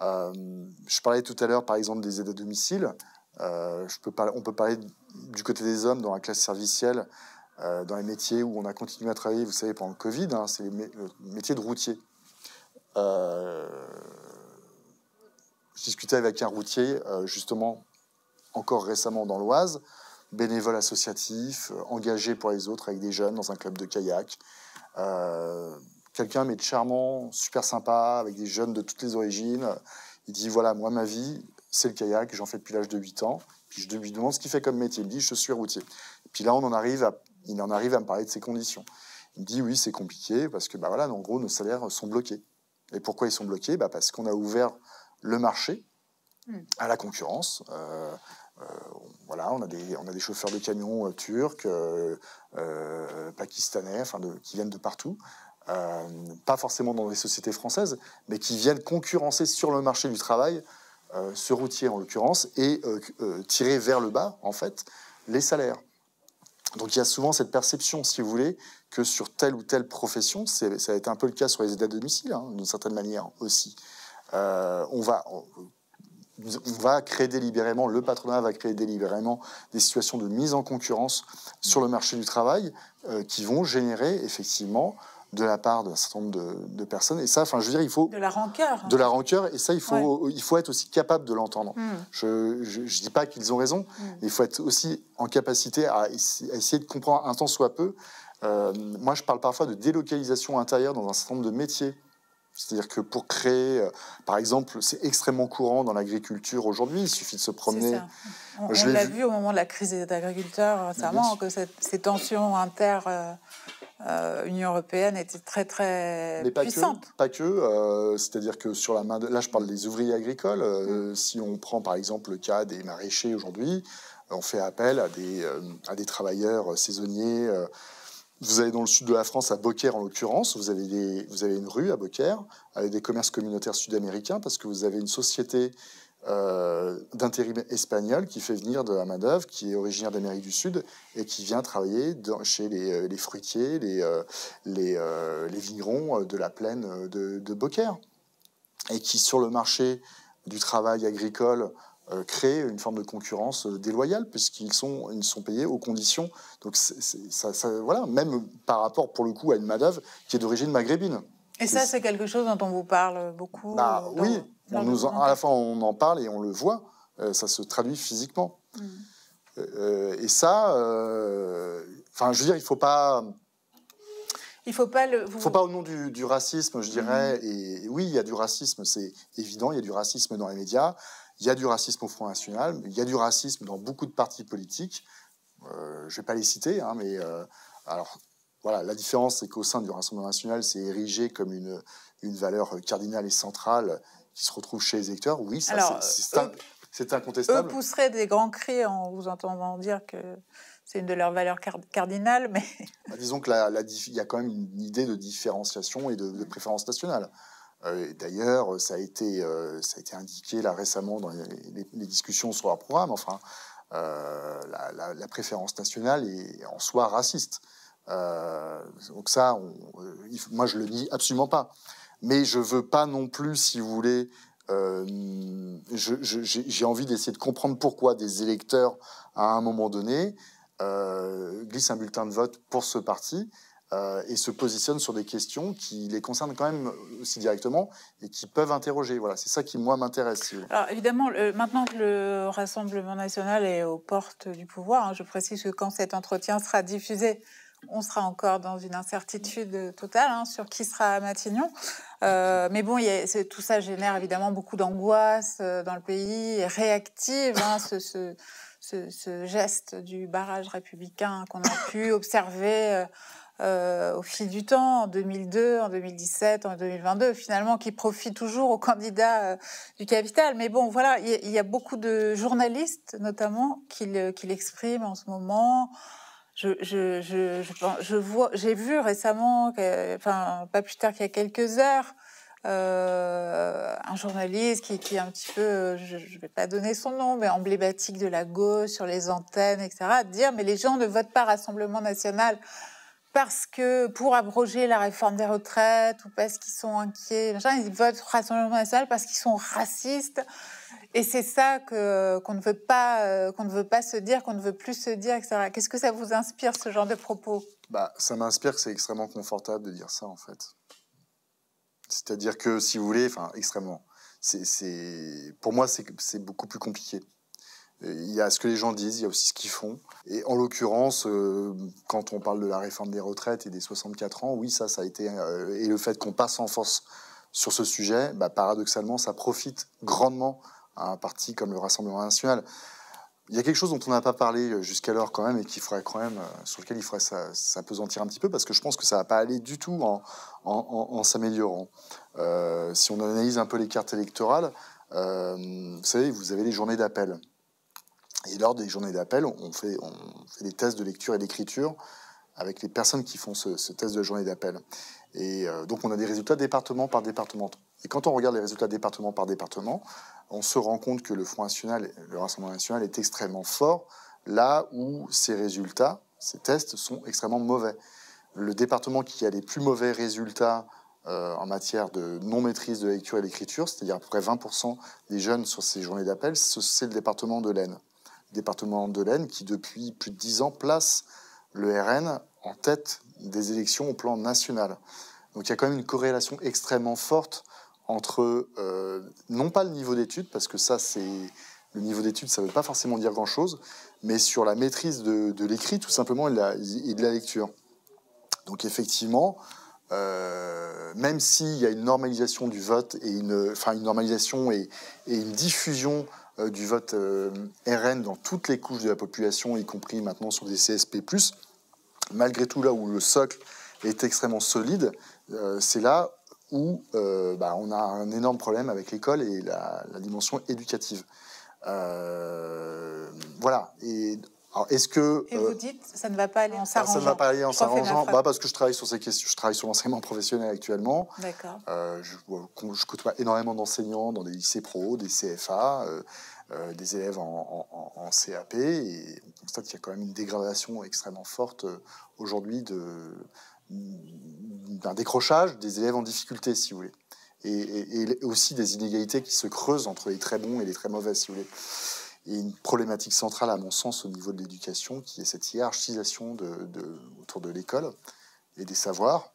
Je parlais tout à l'heure, par exemple, des aides à domicile. On peut parler du côté des hommes dans la classe servicielle, dans les métiers où on a continué à travailler, vous savez, pendant le Covid, hein, c'est le métier de routier. Je discutais avec un routier, justement, encore récemment dans l'Oise, bénévole associatif, engagé pour les autres avec des jeunes dans un club de kayak. Quelqu'un, mais de charmant, super sympa, avec des jeunes de toutes les origines. Il dit, voilà, moi, ma vie, c'est le kayak, j'en fais depuis l'âge de 8 ans. Puis je lui demande ce qu'il fait comme métier. Il me dit, je suis routier. Et puis là, il en arrive à me parler de ses conditions. Il me dit, oui, c'est compliqué, parce que, voilà, en gros, nos salaires sont bloqués. Et pourquoi ils sont bloqués ? Parce qu'on a ouvert le marché à la concurrence. Voilà, on a des chauffeurs de camions turcs, pakistanais, qui viennent de partout. Pas forcément dans des sociétés françaises, mais qui viennent concurrencer sur le marché du travail, ce routier en l'occurrence, et tirer vers le bas, en fait, les salaires. Donc il y a souvent cette perception, si vous voulez, que sur telle ou telle profession, ça a été un peu le cas sur les aides à domicile, hein, d'une certaine manière aussi. On va créer délibérément, le patronat va créer délibérément des situations de mise en concurrence sur le marché du travail qui vont générer effectivement de la part d'un certain nombre de personnes. Et ça, je veux dire, il faut...
De la rancœur.
De la rancœur, et ça, il faut être aussi capable de l'entendre. Je ne dis pas qu'ils ont raison, mais il faut être aussi en capacité à essayer de comprendre un tant soit peu. Moi, je parle parfois de délocalisation intérieure dans un certain nombre de métiers. C'est-à-dire que pour créer, par exemple, c'est extrêmement courant dans l'agriculture aujourd'hui, il suffit de se promener.
On l'a vu au moment de la crise des agriculteurs récemment, que ces tensions Union européenne étaient très, très puissantes.
Pas que. C'est-à-dire que sur la main là, je parle des ouvriers agricoles. Si on prend, par exemple, le cas des maraîchers aujourd'hui, on fait appel à des travailleurs saisonniers. Vous allez dans le sud de la France, à Beaucaire en l'occurrence, vous avez une rue à Beaucaire avec des commerces communautaires sud-américains parce que vous avez une société d'intérim espagnol qui fait venir de la main-d'œuvre qui est originaire d'Amérique du Sud et qui vient travailler chez les fruitiers, les vignerons de la plaine de Beaucaire et qui, sur le marché du travail agricole, créer une forme de concurrence déloyale puisqu'ils sont payés aux conditions. Donc voilà, même par rapport pour le coup à une main-d'œuvre qui est d'origine maghrébine.
Et ça, c'est quelque chose dont on vous parle beaucoup.
Oui, à la fois on en parle et on le voit. Ça se traduit physiquement. Et ça, je veux dire, il faut pas.
Il faut pas
au nom du racisme, je dirais. Et oui, il y a du racisme, c'est évident. Il y a du racisme dans les médias. Il y a du racisme au Front National, il y a du racisme dans beaucoup de partis politiques. Je ne vais pas les citer, hein, mais alors voilà, la différence, c'est qu'au sein du Rassemblement National, c'est érigé comme une valeur cardinale et centrale qui se retrouve chez les électeurs. Oui, ça, c'est incontestable.
Eux pousseraient des grands cris en vous entendant dire que c'est une de leurs valeurs cardinales, mais...
disons qu'il y a quand même une idée de différenciation et de préférence nationale. D'ailleurs, ça a été indiqué là récemment dans les discussions sur leur programme. Enfin, la préférence nationale est en soi raciste. Donc ça, moi je le nie absolument pas. Mais je veux pas non plus, si vous voulez, j'ai envie d'essayer de comprendre pourquoi des électeurs à un moment donné glissent un bulletin de vote pour ce parti. Et se positionnent sur des questions qui les concernent quand même aussi directement et qui peuvent interroger. Voilà, c'est ça qui, moi, m'intéresse.
Alors, évidemment, maintenant que le Rassemblement national est aux portes du pouvoir, je précise que quand cet entretien sera diffusé, on sera encore dans une incertitude totale sur qui sera à Matignon. Mais bon, tout ça génère évidemment beaucoup d'angoisse dans le pays, réactive, ce geste du barrage républicain qu'on a pu observer au fil du temps, en 2002, en 2017, en 2022, finalement, qui profite toujours aux candidats du capital. Mais bon, voilà, il y a beaucoup de journalistes, notamment, qui l'expriment en ce moment. J'ai vu récemment, enfin, pas plus tard qu'il y a quelques heures, un journaliste qui est un petit peu, je ne vais pas donner son nom, mais emblématique de la gauche sur les antennes, etc., dire mais les gens ne votent pas Rassemblement national parce que pour abroger la réforme des retraites ou parce qu'ils sont inquiets, ils votent Rassemblement national parce qu'ils sont racistes. Et c'est ça qu'on ne veut pas se dire, qu'on ne veut plus se dire, etc. Qu'est-ce que ça vous inspire, ce genre de propos?
Ça m'inspire que c'est extrêmement confortable de dire ça, en fait. C'est-à-dire que, si vous voulez, enfin, extrêmement, pour moi, c'est beaucoup plus compliqué. Il y a ce que les gens disent, il y a aussi ce qu'ils font. Et en l'occurrence, quand on parle de la réforme des retraites et des 64 ans, oui, ça a été... et le fait qu'on passe en force sur ce sujet, paradoxalement, ça profite grandement à un parti comme le Rassemblement national. Il y a quelque chose dont on n'a pas parlé jusqu'alors quand même et qu'il faudrait quand même, sur lequel il faudrait s'apesantir un petit peu parce que je pense que ça ne va pas aller du tout en s'améliorant. Si on analyse un peu les cartes électorales, vous savez, vous avez les journées d'appel. Et lors des journées d'appel, on fait des tests de lecture et d'écriture avec les personnes qui font ce test de journée d'appel. Et donc on a des résultats département par département. Et quand on regarde les résultats département par département, on se rend compte que le Front National, le Rassemblement national est extrêmement fort, là où ces résultats, ces tests sont extrêmement mauvais. Le département qui a les plus mauvais résultats en matière de non-maîtrise de la lecture et d'écriture, c'est-à-dire à peu près 20% des jeunes sur ces journées d'appel, c'est le département de l'Aisne. Le département de l'Aisne qui, depuis plus de 10 ans, place le RN en tête des élections au plan national. Donc il y a quand même une corrélation extrêmement forte entre, non pas le niveau d'études, parce que ça, le niveau d'études, ça ne veut pas forcément dire grand-chose, mais sur la maîtrise de l'écrit, tout simplement, et de la lecture. Donc effectivement, même s'il y a une normalisation du vote, et une normalisation et une diffusion du vote RN dans toutes les couches de la population, y compris maintenant sur des CSP+, malgré tout, là où le socle est extrêmement solide, c'est là où on a un énorme problème avec l'école et la dimension éducative. Voilà. Alors, est-ce que...
Et vous dites, ça ne va pas aller en s'arrangeant?
Ça ne va pas aller en s'arrangeant, parce que je travaille sur ces questions, je travaille sur l'enseignement professionnel actuellement.
D'accord.
Je côtoie énormément d'enseignants dans des lycées pro, des CFA, des élèves en CAP, et on constate qu'il y a quand même une dégradation extrêmement forte aujourd'hui d'un décrochage des élèves en difficulté, si vous voulez. Et aussi des inégalités qui se creusent entre les très bons et les très mauvais, si vous voulez. Et une problématique centrale, à mon sens, au niveau de l'éducation, qui est cette hiérarchisation autour de l'école et des savoirs,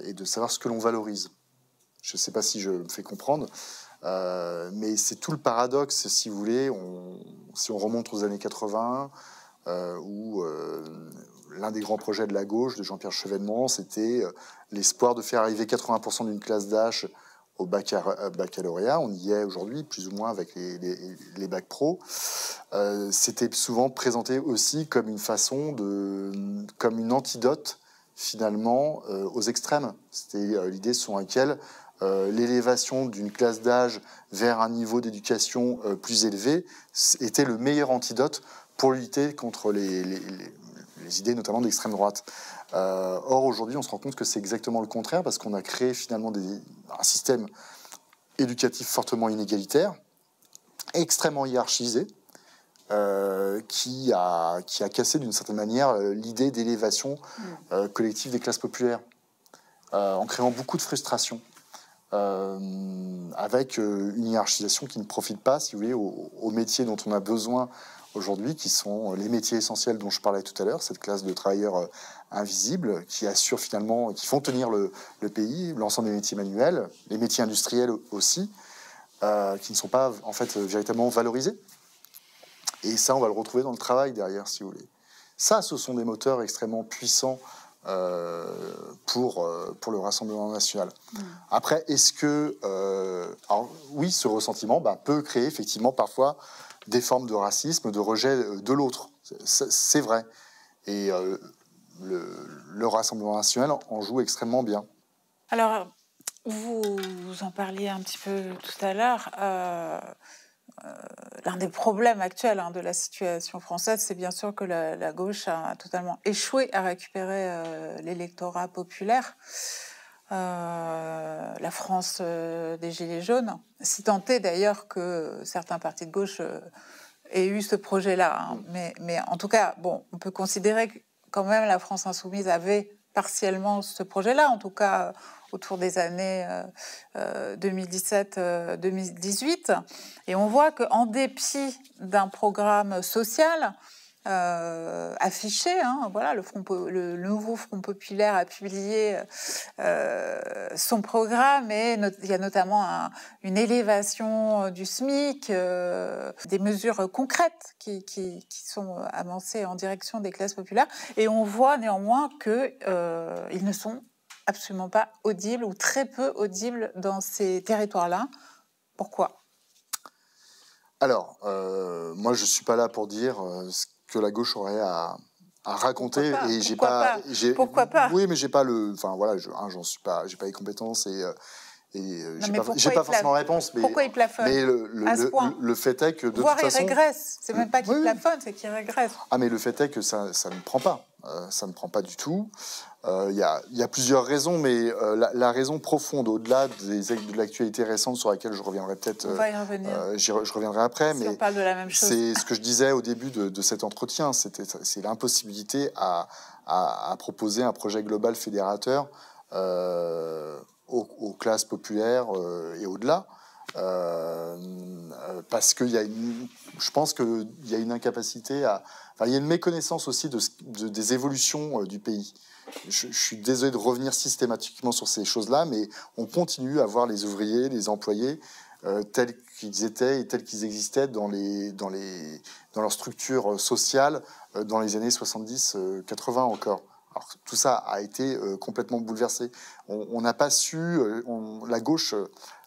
et de savoir ce que l'on valorise. Je ne sais pas si je me fais comprendre, mais c'est tout le paradoxe, si vous voulez, si on remonte aux années 80, où l'un des grands projets de la gauche, de Jean-Pierre Chevènement, c'était l'espoir de faire arriver 80% d'une classe d'âge au baccalauréat. On y est aujourd'hui, plus ou moins, avec les bacs pro. C'était souvent présenté aussi comme une façon comme une antidote, finalement, aux extrêmes. C'était l'idée selon laquelle l'élévation d'une classe d'âge vers un niveau d'éducation plus élevé était le meilleur antidote pour lutter contre les idées, notamment d'extrême droite. Or, aujourd'hui, on se rend compte que c'est exactement le contraire, parce qu'on a créé finalement un système éducatif fortement inégalitaire, extrêmement hiérarchisé, qui a cassé d'une certaine manière l'idée d'élévation collective des classes populaires, en créant beaucoup de frustration, avec une hiérarchisation qui ne profite pas, si vous voulez, aux métiers dont on a besoin aujourd'hui, qui sont les métiers essentiels dont je parlais tout à l'heure, cette classe de travailleurs invisibles qui assurent finalement, qui font tenir le pays, l'ensemble des métiers manuels, les métiers industriels aussi, qui ne sont pas en fait véritablement valorisés. Et ça, on va le retrouver dans le travail derrière, si vous voulez. Ça, ce sont des moteurs extrêmement puissants pour le Rassemblement national. Après, est-ce que... alors, oui, ce ressentiment peut créer effectivement parfois des formes de racisme, de rejet de l'autre. C'est vrai. Et le Rassemblement national en joue extrêmement bien.
Alors, vous en parliez un petit peu tout à l'heure. L'un des problèmes actuels de la situation française, c'est bien sûr que la gauche a totalement échoué à récupérer l'électorat populaire. La France des Gilets jaunes, si tant est d'ailleurs que certains partis de gauche aient eu ce projet-là. Mais en tout cas, bon, on peut considérer que quand même la France insoumise avait partiellement ce projet-là, en tout cas autour des années 2017-2018. Et on voit qu'en dépit d'un programme social affiché, voilà, le nouveau Front populaire a publié son programme et il y a notamment une élévation du SMIC, des mesures concrètes qui sont avancées en direction des classes populaires. Et on voit néanmoins qu'ils ne sont absolument pas audibles ou très peu audibles dans ces territoires-là. Pourquoi ?
Alors, moi, je ne suis pas là pour dire ce que la gauche aurait à raconter.
Pourquoi pas ?
Oui, mais j'ai pas le. Enfin voilà, j'en suis pas. J'ai pas les compétences et j'ai pas forcément la réponse. Mais
pourquoi il plafonne à ce point ?
Le fait est que de
Voire
toute façon,
il régresse. C'est même pas qu'il plafonne, c'est qu'il régresse.
Ah, mais le fait est que ça ne prend pas. Ça ne prend pas du tout. Il y a plusieurs raisons, mais la raison profonde, au-delà de l'actualité récente sur laquelle je reviendrai peut-être.
On va y revenir.
Je reviendrai après, mais
on parle de la même chose.
C'est ce que je disais au début de cet entretien. C'est l'impossibilité à proposer un projet global fédérateur aux classes populaires et au-delà. Parce qu'il y a je pense qu'il y a une incapacité il y a une méconnaissance aussi des évolutions du pays. Je suis désolé de revenir systématiquement sur ces choses-là, mais on continue à voir les ouvriers, les employés tels qu'ils étaient et tels qu'ils existaient dans leur structure sociale dans les années 70-80 encore. Alors, tout ça a été complètement bouleversé. On n'a pas su... la gauche,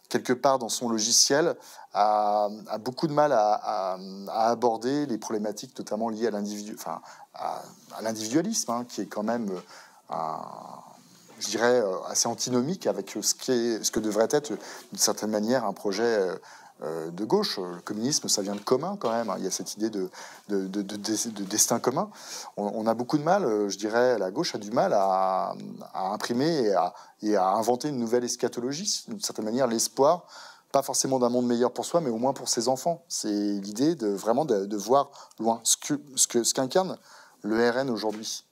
quelque part dans son logiciel, a beaucoup de mal à aborder les problématiques, notamment liées à l'individualisme, qui est quand même, je dirais, assez antinomique avec ce que devrait être, d'une certaine manière, un projet de gauche. Le communisme, ça vient de commun quand même. Il y a cette idée de destin commun. On a beaucoup de mal, je dirais, la gauche a du mal à imprimer et à inventer une nouvelle eschatologie, d'une certaine manière, l'espoir, pas forcément d'un monde meilleur pour soi, mais au moins pour ses enfants. C'est l'idée de voir loin ce qu'incarne le RN aujourd'hui.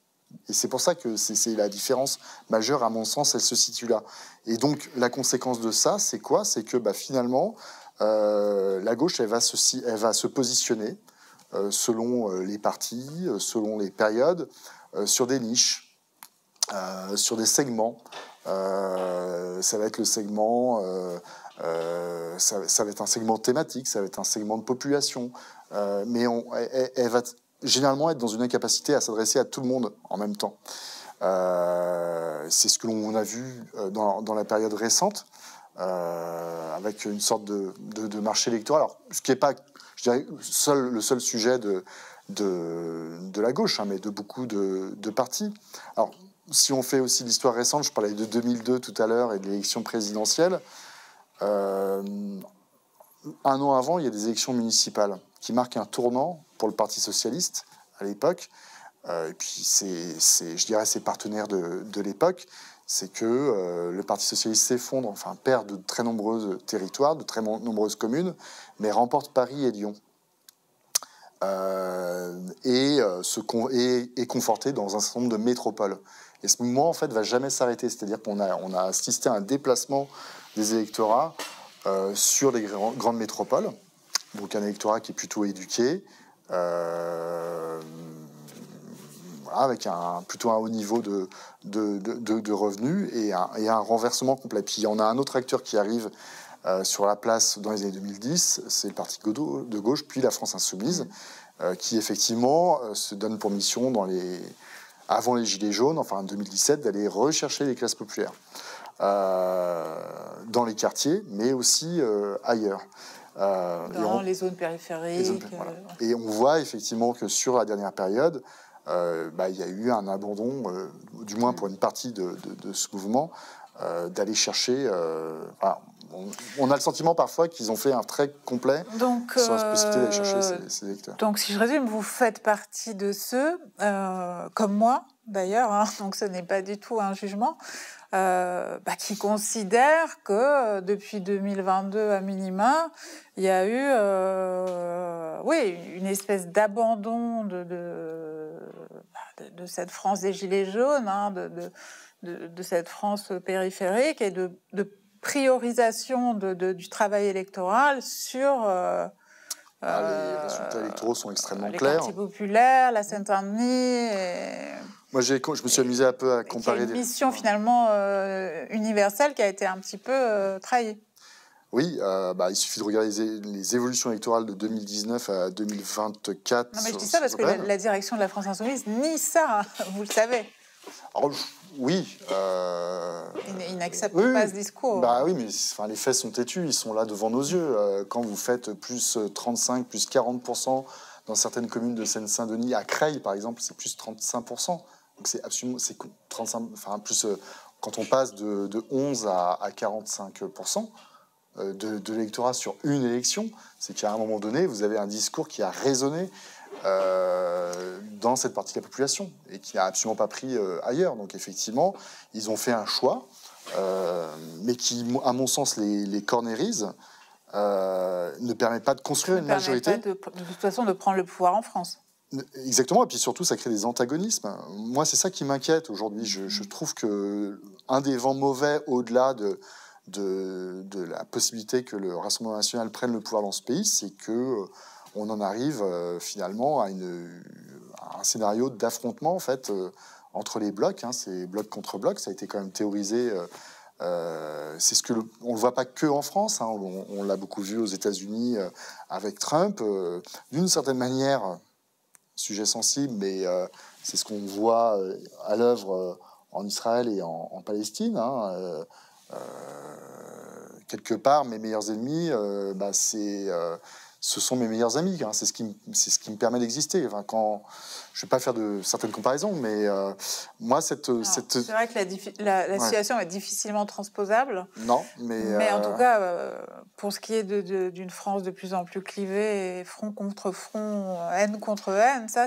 Et c'est pour ça que c'est la différence majeure, à mon sens, elle se situe là. Et donc, la conséquence de ça, c'est quoi ? C'est que finalement, la gauche, elle va se positionner selon les partis, selon les périodes, sur des niches, sur des segments. Ça va être le segment, ça va être un segment thématique, ça va être un segment de population, mais elle va généralement être dans une incapacité à s'adresser à tout le monde en même temps. C'est ce que l'on a vu dans la période récente, avec une sorte de marché électoral. Alors, ce qui n'est pas, je dirais, le seul sujet de la gauche, mais de beaucoup de partis. Alors, si on fait aussi l'histoire récente, je parlais de 2002 tout à l'heure et de l'élection présidentielle. Un an avant, il y a des élections municipales qui marquent un tournant pour le Parti socialiste à l'époque. Et puis, je dirais, ses partenaires de l'époque, c'est que le Parti socialiste s'effondre, perd de très nombreux territoires, de très nombreuses communes, mais remporte Paris et Lyon. Et est conforté dans un certain nombre de métropoles. Et ce mouvement, en fait, va jamais s'arrêter. C'est-à-dire qu'on a assisté à un déplacement des électorats sur les grandes métropoles. Donc un électorat qui est plutôt éduqué, avec plutôt un haut niveau de revenus et un renversement complet. Puis on a un autre acteur qui arrive sur la place dans les années 2010, c'est le Parti de gauche, puis la France insoumise, qui effectivement se donne pour mission avant les Gilets jaunes, en 2017, d'aller rechercher les classes populaires dans les quartiers, mais aussi ailleurs.
Dans les zones périphériques.
Voilà. Et on voit effectivement que sur la dernière période, il y a eu un abandon, du moins pour une partie de ce mouvement, d'aller chercher... on a le sentiment parfois qu'ils ont fait un trait complet sur la possibilité d'aller chercher ces électeurs.
Donc, si je résume, vous faites partie de ceux, comme moi d'ailleurs, hein, donc ce n'est pas du tout un jugement, qui considèrent que depuis 2022 à minima, il y a eu une espèce d'abandon de cette France des Gilets jaunes, hein, de cette France périphérique et de priorisation du travail électoral sur...
les résultats électoraux sont extrêmement
les
clairs.
quartiers populaires, la Seine-Saint-Denis...
Moi, je me suis amusé un peu à comparer...
Il y a une mission finalement universelle qui a été un petit peu trahie.
Oui, il suffit de regarder les évolutions électorales de 2019 à 2024.
Non, mais je dis ça parce que la direction de la France Insoumise nie ça, vous le savez.
Alors, oui.
Ils n'acceptent pas ce discours.
Oui, mais les faits sont têtus, ils sont là devant nos yeux. Quand vous faites plus 35, plus 40% dans certaines communes de Seine-Saint-Denis, à Creil par exemple, c'est plus 35%. Donc c'est absolument... 35, quand on passe de 11 à 45%, de l'électorat sur une élection, c'est qu'à un moment donné, vous avez un discours qui a résonné dans cette partie de la population et qui n'a absolument pas pris ailleurs. Donc effectivement, ils ont fait un choix, mais qui, à mon sens, les cornérise, ne permet pas de construire une majorité.
De toute façon, de prendre le pouvoir en France.
Exactement, et puis surtout, ça crée des antagonismes. Moi, c'est ça qui m'inquiète aujourd'hui. Je trouve que un des vents mauvais, au-delà de la possibilité que le Rassemblement national prenne le pouvoir dans ce pays, c'est que on en arrive finalement à un scénario d'affrontement en fait entre les blocs. C'est bloc contre bloc. Ça a été quand même théorisé. C'est ce que on le voit pas que en France. On l'a beaucoup vu aux États-Unis avec Trump. D'une certaine manière, sujet sensible, mais c'est ce qu'on voit à l'œuvre en Israël et en Palestine. Quelque part, mes meilleurs ennemis, ce sont mes meilleurs amis. C'est ce qui me permet d'exister. Je ne vais pas faire de certaines comparaisons, mais moi, c'est
vrai que la situation est difficilement transposable.
Non,
mais en tout cas, pour ce qui est d'une France de plus en plus clivée, front contre front, haine contre haine, ça,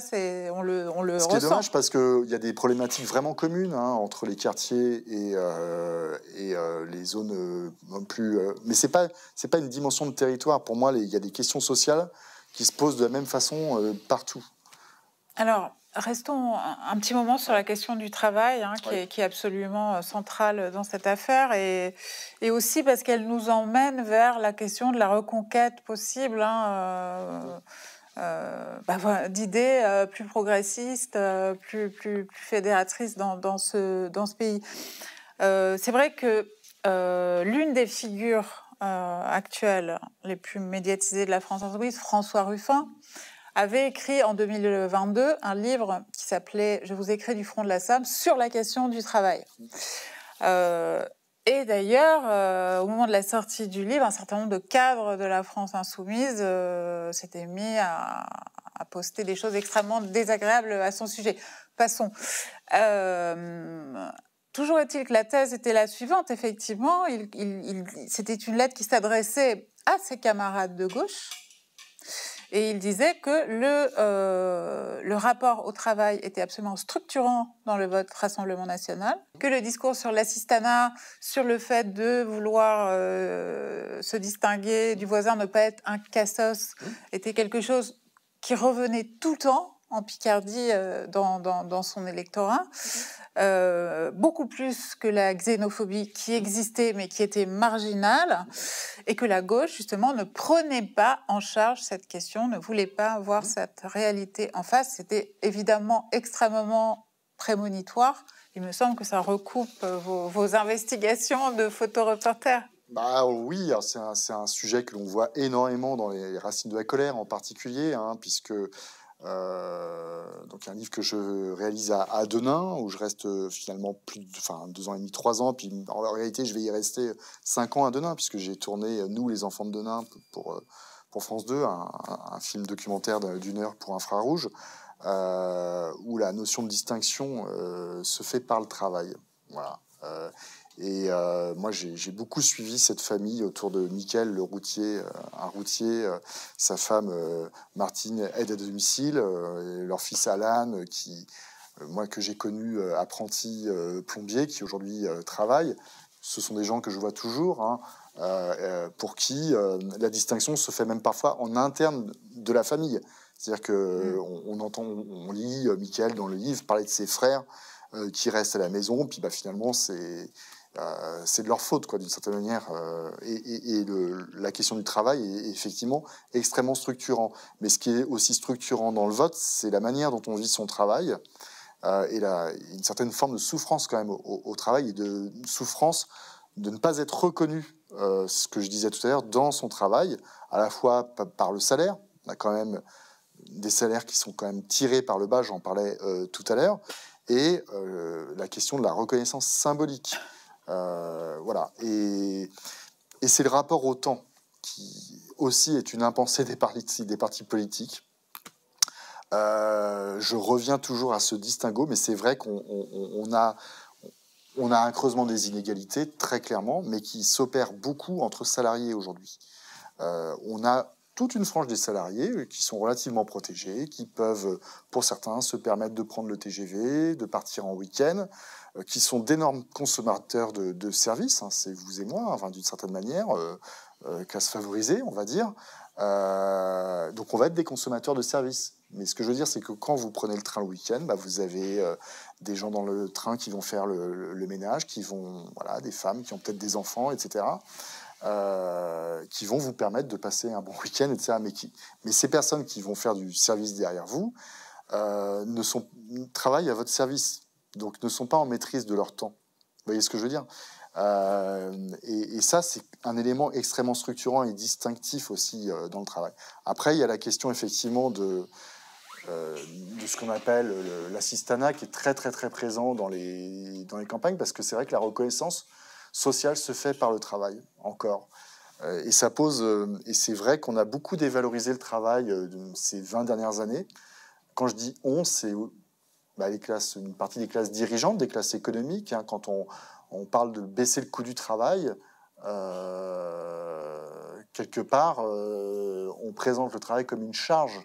on le ressent.
Ce qui est dommage, parce qu'il y a des problématiques vraiment communes entre les quartiers et les zones plus... mais c'est pas une dimension de territoire. Pour moi, il y a des questions sociales qui se posent de la même façon partout.
Alors, restons un petit moment sur la question du travail, qui est absolument centrale dans cette affaire, et aussi parce qu'elle nous emmène vers la question de la reconquête possible d'idées plus progressistes, plus fédératrices dans ce pays. C'est vrai que l'une des figures actuelles les plus médiatisées de la France insoumise, François Ruffin, avait écrit en 2022 un livre qui s'appelait « Je vous écris du front de la Somme » sur la question du travail. Et d'ailleurs, au moment de la sortie du livre, un certain nombre de cadres de la France insoumise s'étaient mis à poster des choses extrêmement désagréables à son sujet. Passons. Toujours est-il que la thèse était la suivante. Effectivement, c'était une lettre qui s'adressait à ses camarades de gauche. Et il disait que le rapport au travail était absolument structurant dans le vote Rassemblement national, que le discours sur l'assistanat, sur le fait de vouloir se distinguer du voisin, ne pas être un cassos, était quelque chose qui revenait tout le temps en Picardie dans son électorat. Beaucoup plus que la xénophobie qui existait mais qui était marginale, et que la gauche justement ne prenait pas en charge cette question, ne voulait pas voir cette réalité en face. C'était évidemment extrêmement prémonitoire. Il me semble que ça recoupe vos investigations de photoreporter.
Oui, c'est un sujet que l'on voit énormément dans les Racines de la colère en particulier, puisque donc un livre que je réalise à Denain, où je reste finalement 2 ans et demi, 3 ans, puis en réalité je vais y rester 5 ans à Denain, puisque j'ai tourné Nous les enfants de Denain pour France 2, un film documentaire d'1 heure pour Infrarouge, où la notion de distinction se fait par le travail. Voilà. Moi, j'ai beaucoup suivi cette famille autour de Mickaël, le routier, un routier, sa femme Martine, aide à domicile, leur fils Alan, moi que j'ai connu apprenti plombier, qui aujourd'hui travaille. Ce sont des gens que je vois toujours, hein, pour qui la distinction se fait même parfois en interne de la famille. C'est-à-dire que on lit Mickaël dans le livre parler de ses frères qui restent à la maison, puis finalement c'est de leur faute, quoi, d'une certaine manière. La question du travail est effectivement extrêmement structurant. Mais ce qui est aussi structurant dans le vote, c'est la manière dont on vit son travail, une certaine forme de souffrance quand même au travail, et de souffrance de ne pas être reconnu, ce que je disais tout à l'heure, dans son travail, à la fois par le salaire. On a quand même des salaires qui sont quand même tirés par le bas, j'en parlais tout à l'heure, et la question de la reconnaissance symbolique. Voilà. Et c'est le rapport au temps qui aussi est une impensée des partis politiques. Je reviens toujours à ce distinguo, mais c'est vrai qu'on a un creusement des inégalités, très clairement, mais qui s'opère beaucoup entre salariés aujourd'hui. On a toute une frange des salariés qui sont relativement protégés, qui peuvent, pour certains, se permettre de prendre le TGV, de partir en week-end, qui sont d'énormes consommateurs de services, hein, c'est vous et moi, enfin, d'une certaine manière, qu'à se favoriser, on va dire. Donc on va être des consommateurs de services. Mais ce que je veux dire, c'est que quand vous prenez le train le week-end, vous avez des gens dans le train qui vont faire le ménage, des femmes qui ont peut-être des enfants, etc., qui vont vous permettre de passer un bon week-end, etc. Mais ces personnes qui vont faire du service derrière vous travaillent à votre service, donc ne sont pas en maîtrise de leur temps. Vous voyez ce que je veux dire ? Et ça, c'est un élément extrêmement structurant et distinctif aussi dans le travail. Après, il y a la question effectivement de ce qu'on appelle l'assistanat, qui est très très très présent dans les campagnes, parce que c'est vrai que la reconnaissance sociale se fait par le travail, encore. Et ça pose, et c'est vrai qu'on a beaucoup dévalorisé le travail ces 20 dernières années. Quand je dis on, c'est les classes, une partie des classes dirigeantes, des classes économiques, hein, quand on parle de baisser le coût du travail, quelque part, on présente le travail comme une charge.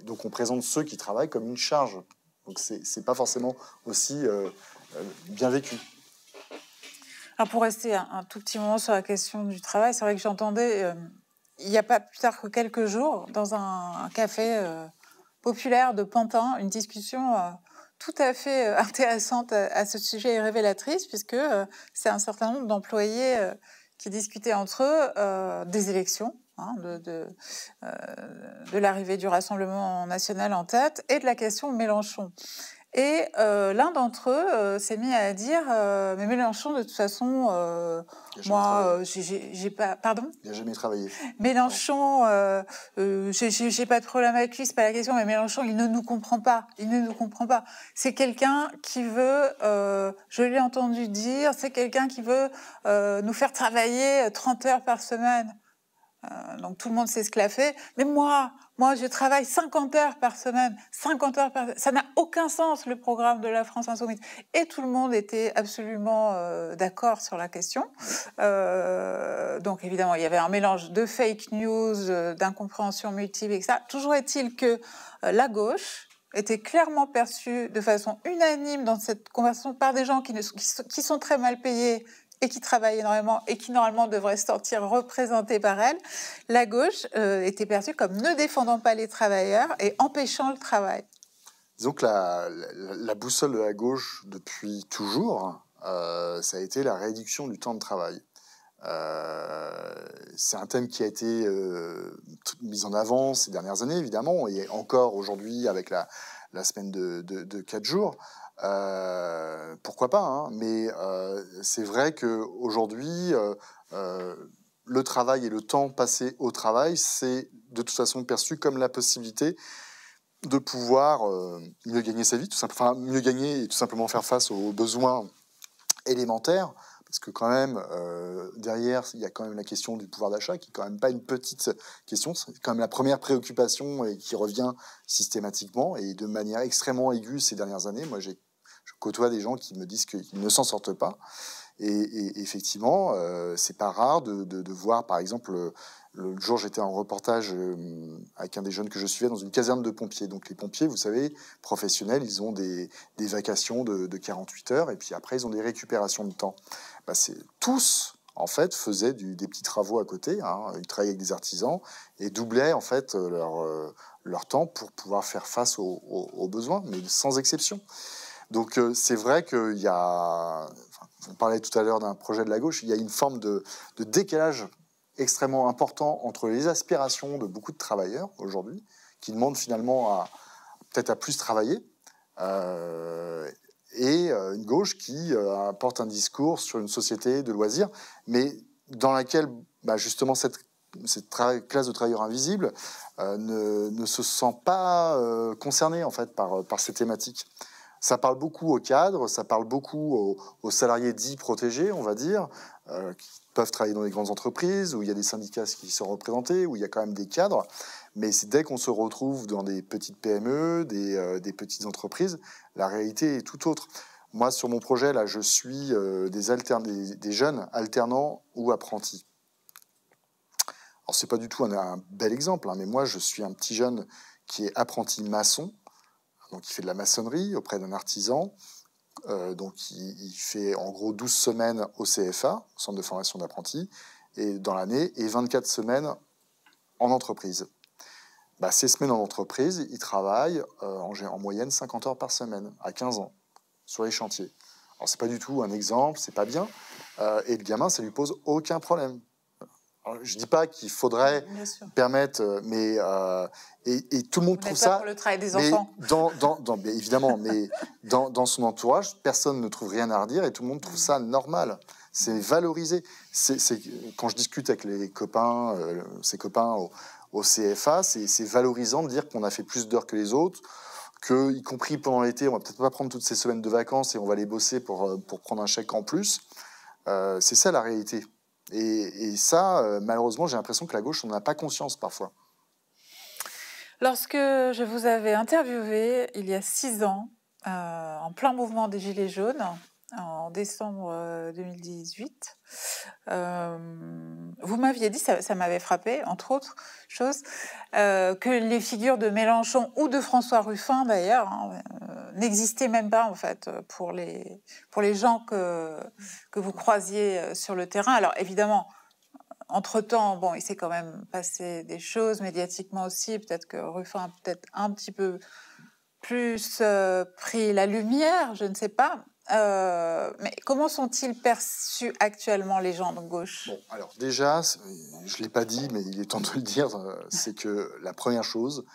Donc on présente ceux qui travaillent comme une charge. Donc c'est pas forcément aussi bien vécu.
Alors pour rester un tout petit moment sur la question du travail, c'est vrai que j'entendais, il n'y a pas plus tard que quelques jours, dans un café populaire de Pantin, une discussion tout à fait intéressante à ce sujet et révélatrice, puisque c'est un certain nombre d'employés qui discutaient entre eux des élections, hein, de l'arrivée du Rassemblement national en tête, et de la question Mélenchon. Et l'un d'entre eux s'est mis à dire mais Mélenchon, de toute façon, moi, j'ai pas... Pardon ?
Il n'a jamais travaillé.
Mélenchon, j'ai pas de problème avec lui, c'est pas la question, mais Mélenchon, il ne nous comprend pas. Il ne nous comprend pas. C'est quelqu'un qui veut, je l'ai entendu dire, c'est quelqu'un qui veut nous faire travailler 30 heures par semaine. Donc tout le monde s'est esclaffé. Mais moi, je travaille 50 heures par semaine. 50 heures par... Ça n'a aucun sens, le programme de la France Insoumise. Et tout le monde était absolument d'accord sur la question. Donc évidemment, il y avait un mélange de fake news, d'incompréhension multiple, etc. Toujours est-il que la gauche était clairement perçue de façon unanime dans cette conversation par des gens qui sont très mal payés et qui travaillent énormément et qui normalement devraient se sentir représentés par elle. La gauche était perçue comme ne défendant pas les travailleurs et empêchant le travail.
Disons que la boussole de la gauche depuis toujours, ça a été la réduction du temps de travail. C'est un thème qui a été mis en avant ces dernières années, évidemment, et encore aujourd'hui avec la semaine de 4 jours. Pourquoi pas, hein, mais c'est vrai qu'aujourd'hui, le travail et le temps passé au travail, c'est de toute façon perçu comme la possibilité de pouvoir mieux gagner sa vie, mieux gagner et tout simplement faire face aux besoins élémentaires. Parce que quand même, derrière, il y a quand même la question du pouvoir d'achat, qui est quand même pas une petite question. C'est quand même la première préoccupation et qui revient systématiquement et de manière extrêmement aiguë ces dernières années. Moi, je côtoie des gens qui me disent qu'ils ne s'en sortent pas. Et effectivement, c'est pas rare de voir, par exemple, le jour j'étais en reportage avec un des jeunes que je suivais dans une caserne de pompiers. Donc les pompiers, vous savez, professionnels, ils ont des vacations de 48 heures et puis après ils ont des récupérations de temps. Bah, tous, en fait, faisaient des petits travaux à côté. Hein. Ils travaillaient avec des artisans et doublaient en fait leur temps pour pouvoir faire face aux besoins, mais sans exception. Donc c'est vrai qu'il y a, on parlait tout à l'heure d'un projet de la gauche, il y a une forme de décalage extrêmement important entre les aspirations de beaucoup de travailleurs aujourd'hui, qui demandent finalement peut-être à plus travailler, et une gauche qui apporte un discours sur une société de loisirs, mais dans laquelle justement cette classe de travailleurs invisibles ne se sent pas concernée en fait par ces thématiques. Ça parle beaucoup aux cadres, ça parle beaucoup aux salariés dits protégés, on va dire, qui peuvent travailler dans des grandes entreprises, où il y a des syndicats qui sont représentés, où il y a quand même des cadres. Mais c'est dès qu'on se retrouve dans des petites PME, des petites entreprises, la réalité est tout autre. Moi, sur mon projet, là, je suis des jeunes alternants ou apprentis. Alors, c'est pas du tout un bel exemple, hein, mais moi, je suis un petit jeune qui est apprenti maçon. Donc, il fait de la maçonnerie auprès d'un artisan. Donc, il fait en gros 12 semaines au CFA, Centre de formation d'apprentis, et dans l'année, et 24 semaines en entreprise. Ces semaines en entreprise, il travaille en moyenne 50 heures par semaine, à 15 ans, sur les chantiers. Alors, c'est pas du tout un exemple, c'est pas bien. Et le gamin, ça lui pose aucun problème. Alors, je dis pas qu'il faudrait permettre, mais et tout le monde trouve ça.
Pour le travail des enfants.
Mais évidemment, mais dans son entourage, personne ne trouve rien à redire et tout le monde trouve ça normal. C'est valorisé. Quand je discute avec les copains, ses copains au CFA, c'est valorisant de dire qu'on a fait plus d'heures que les autres, que y compris pendant l'été, on va peut-être pas prendre toutes ces semaines de vacances et on va les bosser pour prendre un chèque en plus. C'est ça la réalité. Et ça, malheureusement, j'ai l'impression que la gauche n'en a pas conscience parfois.
Lorsque je vous avais interviewé il y a 6 ans, en plein mouvement des Gilets jaunes, en décembre 2018, vous m'aviez dit, ça m'avait frappé, entre autres choses, que les figures de Mélenchon ou de François Ruffin, d'ailleurs, n'existaient même pas, en fait, pour les gens que vous croisiez sur le terrain. Alors, évidemment, entre-temps, bon, il s'est quand même passé des choses médiatiquement aussi. Peut-être que Ruffin a peut-être un petit peu plus pris la lumière, je ne sais pas. Mais comment sont-ils perçus actuellement, les gens de gauche ?
Bon, alors déjà, je ne l'ai pas dit, mais il est temps de le dire, c'est que la première chose,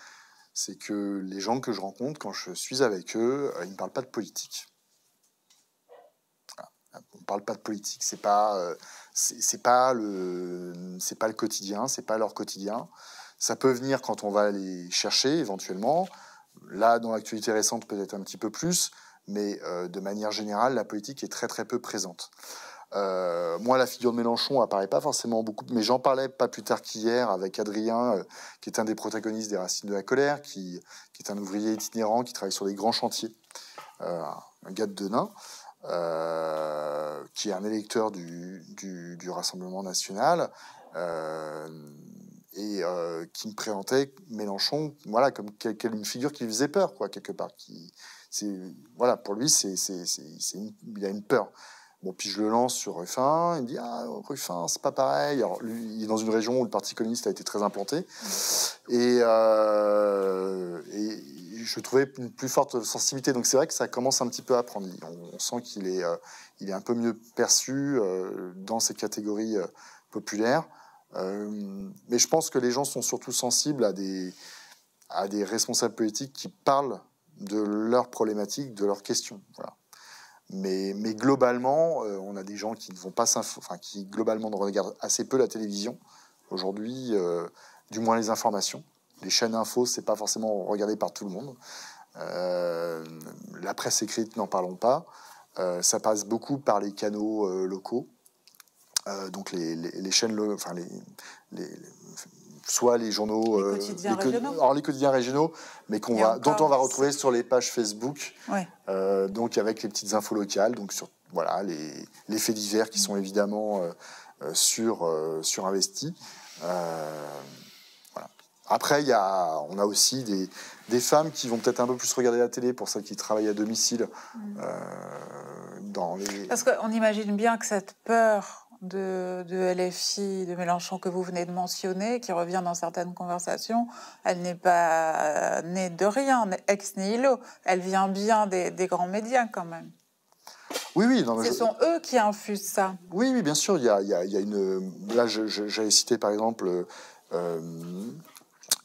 c'est que les gens que je rencontre, quand je suis avec eux, ils ne parlent pas de politique. On ne parle pas de politique, c'est pas le quotidien, c'est pas leur quotidien. Ça peut venir quand on va les chercher éventuellement. Là, dans l'actualité récente, peut-être un petit peu plus, mais de manière générale, la politique est très très peu présente. Moi, la figure de Mélenchon apparaît pas forcément beaucoup, mais j'en parlais pas plus tard qu'hier avec Adrien, qui est un des protagonistes des Racines de la colère, qui est un ouvrier itinérant qui travaille sur des grands chantiers, un gars de Denain. Qui est un électeur du Rassemblement national et qui me présentait Mélenchon, voilà, comme une figure qui lui faisait peur, quoi, quelque part. Voilà, pour lui, il a une peur. Bon, puis je le lance sur Ruffin, il me dit Ruffin, c'est pas pareil. Alors, lui, il est dans une région où le Parti communiste a été très implanté, et je trouvais une plus forte sensibilité. Donc c'est vrai que ça commence un petit peu à prendre. On sent qu'il est un peu mieux perçu dans ces catégories populaires. Mais je pense que les gens sont surtout sensibles à des responsables politiques qui parlent de leurs problématiques, de leurs questions. Voilà. Mais globalement, on a des gens qui ne vont pas qui globalement regardent assez peu la télévision aujourd'hui, du moins les informations. Les chaînes infos, c'est pas forcément regardé par tout le monde. La presse écrite, n'en parlons pas. Ça passe beaucoup par les canaux locaux, donc les chaînes, enfin soit les journaux,
les quotidiens régionaux.
Alors les quotidiens régionaux, mais dont on va retrouver sur les pages Facebook,
ouais.
Donc avec les petites infos locales, donc sur voilà les faits divers qui sont évidemment surinvestis. Voilà. Après, on a aussi des femmes qui vont peut-être un peu plus regarder la télé pour celles qui travaillent à domicile.
Parce qu'on imagine bien que cette peur de LFI, de Mélenchon que vous venez de mentionner, qui revient dans certaines conversations, elle n'est pas née de rien, ex nihilo. Elle vient bien des grands médias quand même.
Oui. Non,
Ce sont eux qui infusent ça.
Oui, bien sûr. Il y a une. Là, j'avais cité par exemple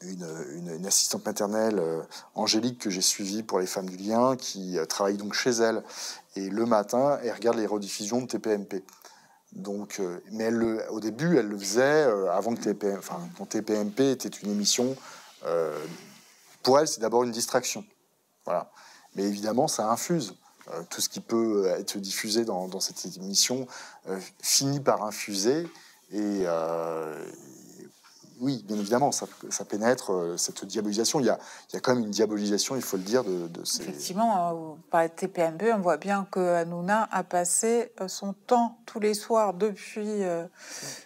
une assistante maternelle, Angélique, que j'ai suivie pour les Femmes du Lien, qui travaille donc chez elle. Et le matin, elle regarde les rediffusions de TPMP. Donc, mais au début, elle le faisait avant que quand TPMP était une émission. Pour elle, c'est d'abord une distraction. Voilà. Mais évidemment, ça infuse. Tout ce qui peut être diffusé dans cette émission finit par infuser. Et oui, bien évidemment, ça pénètre cette diabolisation. Il y a quand même une diabolisation, il faut le dire, de ces...
Effectivement, vous parlez de TPMP, on voit bien que Hanouna a passé son temps tous les soirs depuis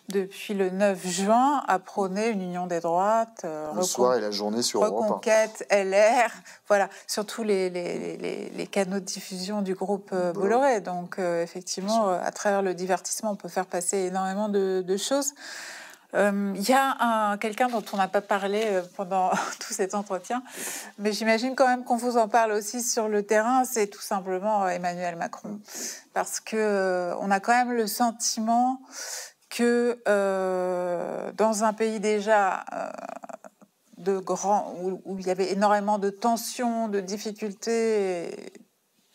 le 9 juin à prôner une union des droites.
Le soir et la journée sur Europe.
Reconquête, LR, voilà, sur tous les canaux de diffusion du groupe Bolloré. Donc, effectivement, à travers le divertissement, on peut faire passer énormément de choses. Il y a quelqu'un dont on n'a pas parlé pendant tout cet entretien, mais j'imagine quand même qu'on vous en parle aussi sur le terrain, c'est tout simplement Emmanuel Macron. Parce que on a quand même le sentiment que dans un pays déjà où il y avait énormément de tensions, de difficultés,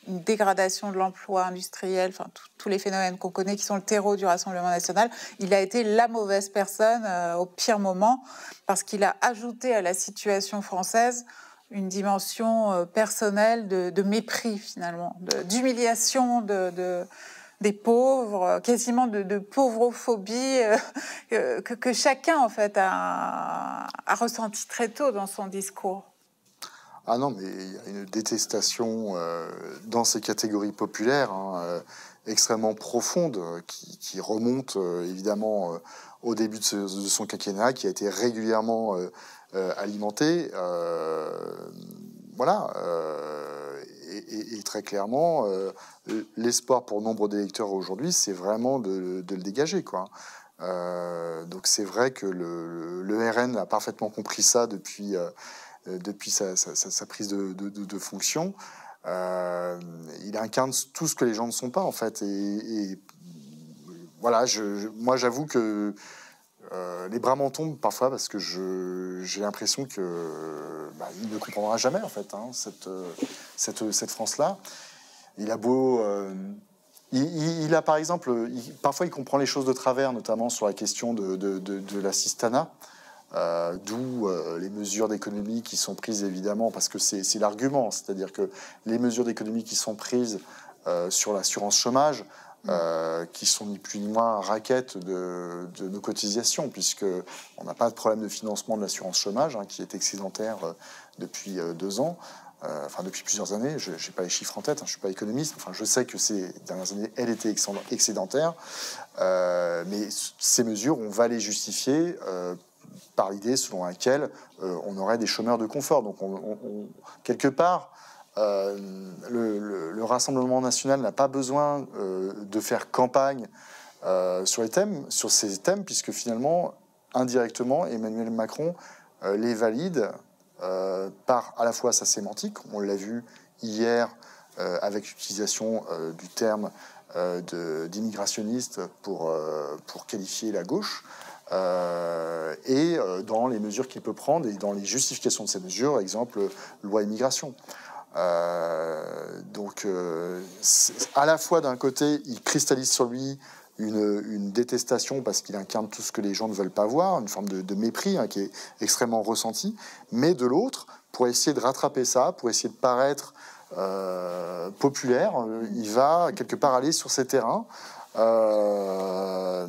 une dégradation de l'emploi industriel, enfin tous les phénomènes qu'on connaît qui sont le terreau du Rassemblement national, il a été la mauvaise personne au pire moment parce qu'il a ajouté à la situation française une dimension personnelle de mépris finalement, d'humiliation des pauvres, quasiment de pauvrophobie que chacun en fait a ressenti très tôt dans son discours.
Ah non, mais il y a une détestation dans ces catégories populaires extrêmement profonde qui remonte évidemment au début de son quinquennat, qui a été régulièrement alimenté. Voilà. Et très clairement, l'espoir pour nombre d'électeurs aujourd'hui, c'est vraiment de le dégager, quoi. Donc c'est vrai que le RN a parfaitement compris ça depuis sa prise de fonction. Il incarne tout ce que les gens ne sont pas, en fait. Et voilà, moi, j'avoue que les bras m'en tombent parfois parce que j'ai l'impression qu'il ne comprendra jamais, en fait, cette France-là. Il a beau... il a, par exemple... parfois, il comprend les choses de travers, notamment sur la question de l'assistanat. D'où les mesures d'économie qui sont prises, évidemment, parce que c'est l'argument, c'est-à-dire que les mesures d'économie qui sont prises sur l'assurance chômage, qui sont ni plus ni moins raquettes de nos cotisations, puisqu'on n'a pas de problème de financement de l'assurance chômage, qui est excédentaire depuis 2 ans, enfin depuis plusieurs années. Je n'ai pas les chiffres en tête, je ne suis pas économiste, enfin je sais que ces dernières années, elle était excédentaire, mais ces mesures, on va les justifier par l'idée selon laquelle on aurait des chômeurs de confort. Donc, quelque part, le Rassemblement national n'a pas besoin de faire campagne sur ces thèmes, puisque finalement, indirectement, Emmanuel Macron les valide par à la fois sa sémantique, on l'a vu hier avec l'utilisation du terme d'immigration pour qualifier la gauche, et dans les mesures qu'il peut prendre et dans les justifications de ces mesures, exemple loi immigration. Donc à la fois d'un côté il cristallise sur lui une détestation parce qu'il incarne tout ce que les gens ne veulent pas voir, une forme de mépris qui est extrêmement ressenti, mais de l'autre, pour essayer de rattraper ça, pour essayer de paraître populaire, il va quelque part aller sur ces terrains.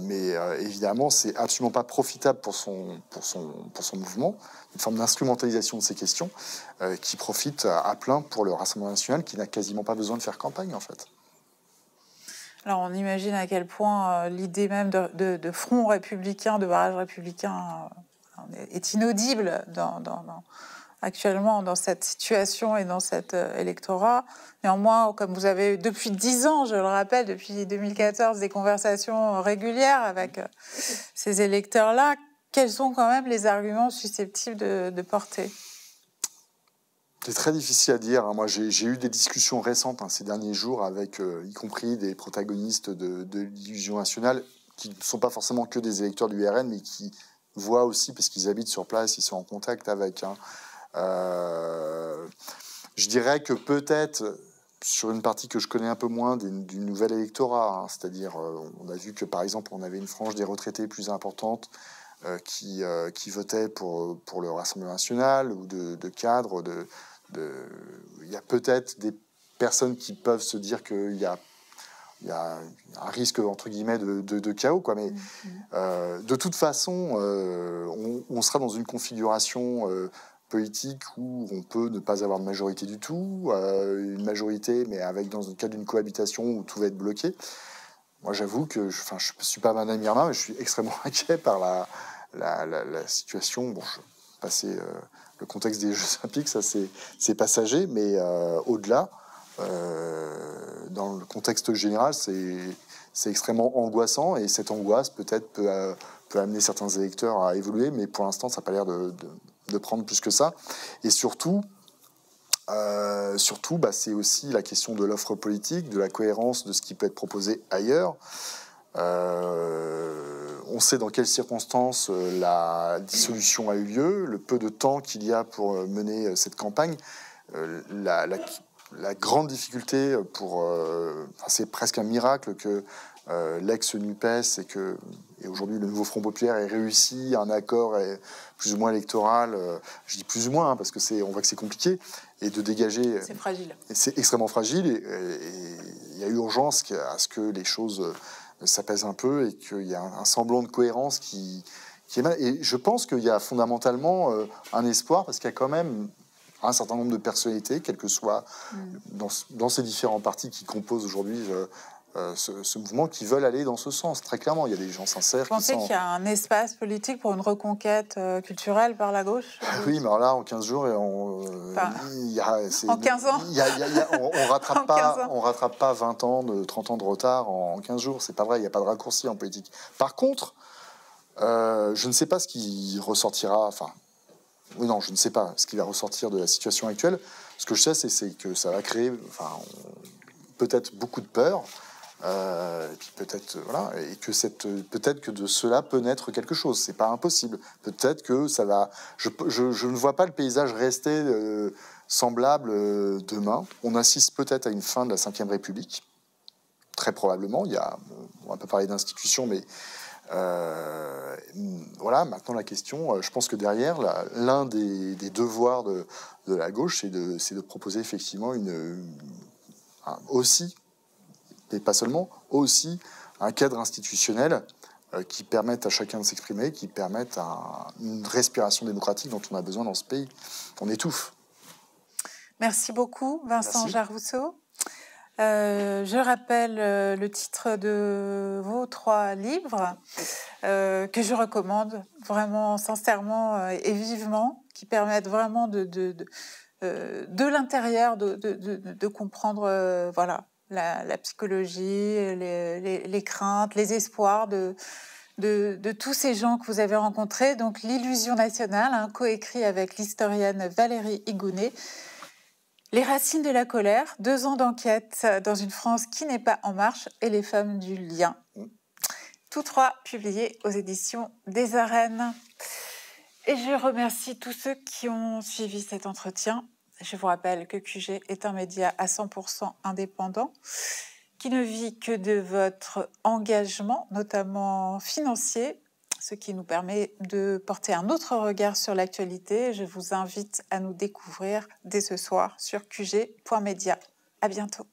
Mais évidemment, c'est absolument pas profitable pour son mouvement, une forme d'instrumentalisation de ces questions qui profite à plein pour le Rassemblement national qui n'a quasiment pas besoin de faire campagne en fait.
Alors on imagine à quel point l'idée même de front républicain, de barrage républicain est inaudible actuellement dans cette situation et dans cet électorat. Néanmoins, comme vous avez depuis 10 ans, je le rappelle, depuis 2014, des conversations régulières avec ces électeurs-là, quels sont quand même les arguments susceptibles de porter ?
C'est très difficile à dire. Moi, j'ai eu des discussions récentes ces derniers jours avec, y compris des protagonistes de l'Illusion nationale, qui ne sont pas forcément que des électeurs du RN, mais qui voient aussi, parce qu'ils habitent sur place, ils sont en contact avec... je dirais que peut-être sur une partie que je connais un peu moins du nouvel électorat, c'est-à-dire on a vu que par exemple on avait une frange des retraités plus importante qui votait pour le Rassemblement national ou de cadres. Il y a peut-être des personnes qui peuvent se dire qu'il y a un risque entre guillemets de chaos, quoi. Mais de toute façon, on sera dans une configuration politique où on peut ne pas avoir de majorité du tout, une majorité, mais dans le cas d'une cohabitation où tout va être bloqué. Moi, j'avoue que je suis pas Madame Irma, mais je suis extrêmement inquiet par la situation. Bon, je passer le contexte des Jeux Olympiques, ça c'est passager, mais au-delà, dans le contexte général, c'est extrêmement angoissant, et cette angoisse peut-être peut amener certains électeurs à évoluer, mais pour l'instant, ça n'a pas l'air de prendre plus que ça. Et surtout, c'est aussi la question de l'offre politique, de la cohérence de ce qui peut être proposé ailleurs. On sait dans quelles circonstances la dissolution a eu lieu, le peu de temps qu'il y a pour mener cette campagne, la grande difficulté c'est presque un miracle que l'ex-NUPES et aujourd'hui le nouveau Front populaire ait réussi un accord plus ou moins électoral, je dis plus ou moins parce que on voit que c'est compliqué, et de dégager...
C'est fragile.
C'est extrêmement fragile, et il y a urgence à ce que les choses s'apaisent un peu et qu'il y ait un semblant de cohérence qui émane. Et je pense qu'il y a fondamentalement un espoir, parce qu'il y a quand même un certain nombre de personnalités, quel que soit dans ces différents partis qui composent aujourd'hui ce mouvement, qui veulent aller dans ce sens. Très clairement, il y a des gens sincères. Vous
pensez qu'il y a un espace politique pour une reconquête culturelle par la gauche ?
Oui, mais alors là, en 15 jours,
en 15 ans
on rattrape pas 20 ans, 30 ans de retard en 15 jours. C'est pas vrai, il n'y a pas de raccourci en politique. Par contre, je ne sais pas ce qui ressortira... je ne sais pas ce qui va ressortir de la situation actuelle. Ce que je sais, c'est que ça va créer peut-être beaucoup de peur. Et puis peut-être et que peut-être que de cela peut naître quelque chose. C'est pas impossible. Peut-être que ça va. Je ne vois pas le paysage rester semblable demain. On assiste peut-être à une fin de la Ve République, très probablement. On va pas parler d'institutions, mais Maintenant, la question, je pense que derrière, l'un des devoirs de la gauche, c'est de proposer effectivement aussi, et pas seulement, aussi un cadre institutionnel qui permette à chacun de s'exprimer, qui permette une respiration démocratique dont on a besoin dans ce pays. On étouffe.
Merci beaucoup, Vincent Jarousseau. Je rappelle le titre de vos 3 livres que je recommande vraiment sincèrement et vivement, qui permettent vraiment de l'intérieur de comprendre la psychologie, les craintes, les espoirs de tous ces gens que vous avez rencontrés. Donc l'Illusion nationale, coécrit avec l'historienne Valérie Higounet. Les racines de la colère, 2 ans d'enquête dans une France qui n'est pas en marche, et les femmes du lien. Tous 3 publiés aux éditions des Arènes. Et je remercie tous ceux qui ont suivi cet entretien. Je vous rappelle que QG est un média à 100% indépendant, qui ne vit que de votre engagement, notamment financier. ce qui nous permet de porter un autre regard sur l'actualité. Je vous invite à nous découvrir dès ce soir sur qg.media. À bientôt.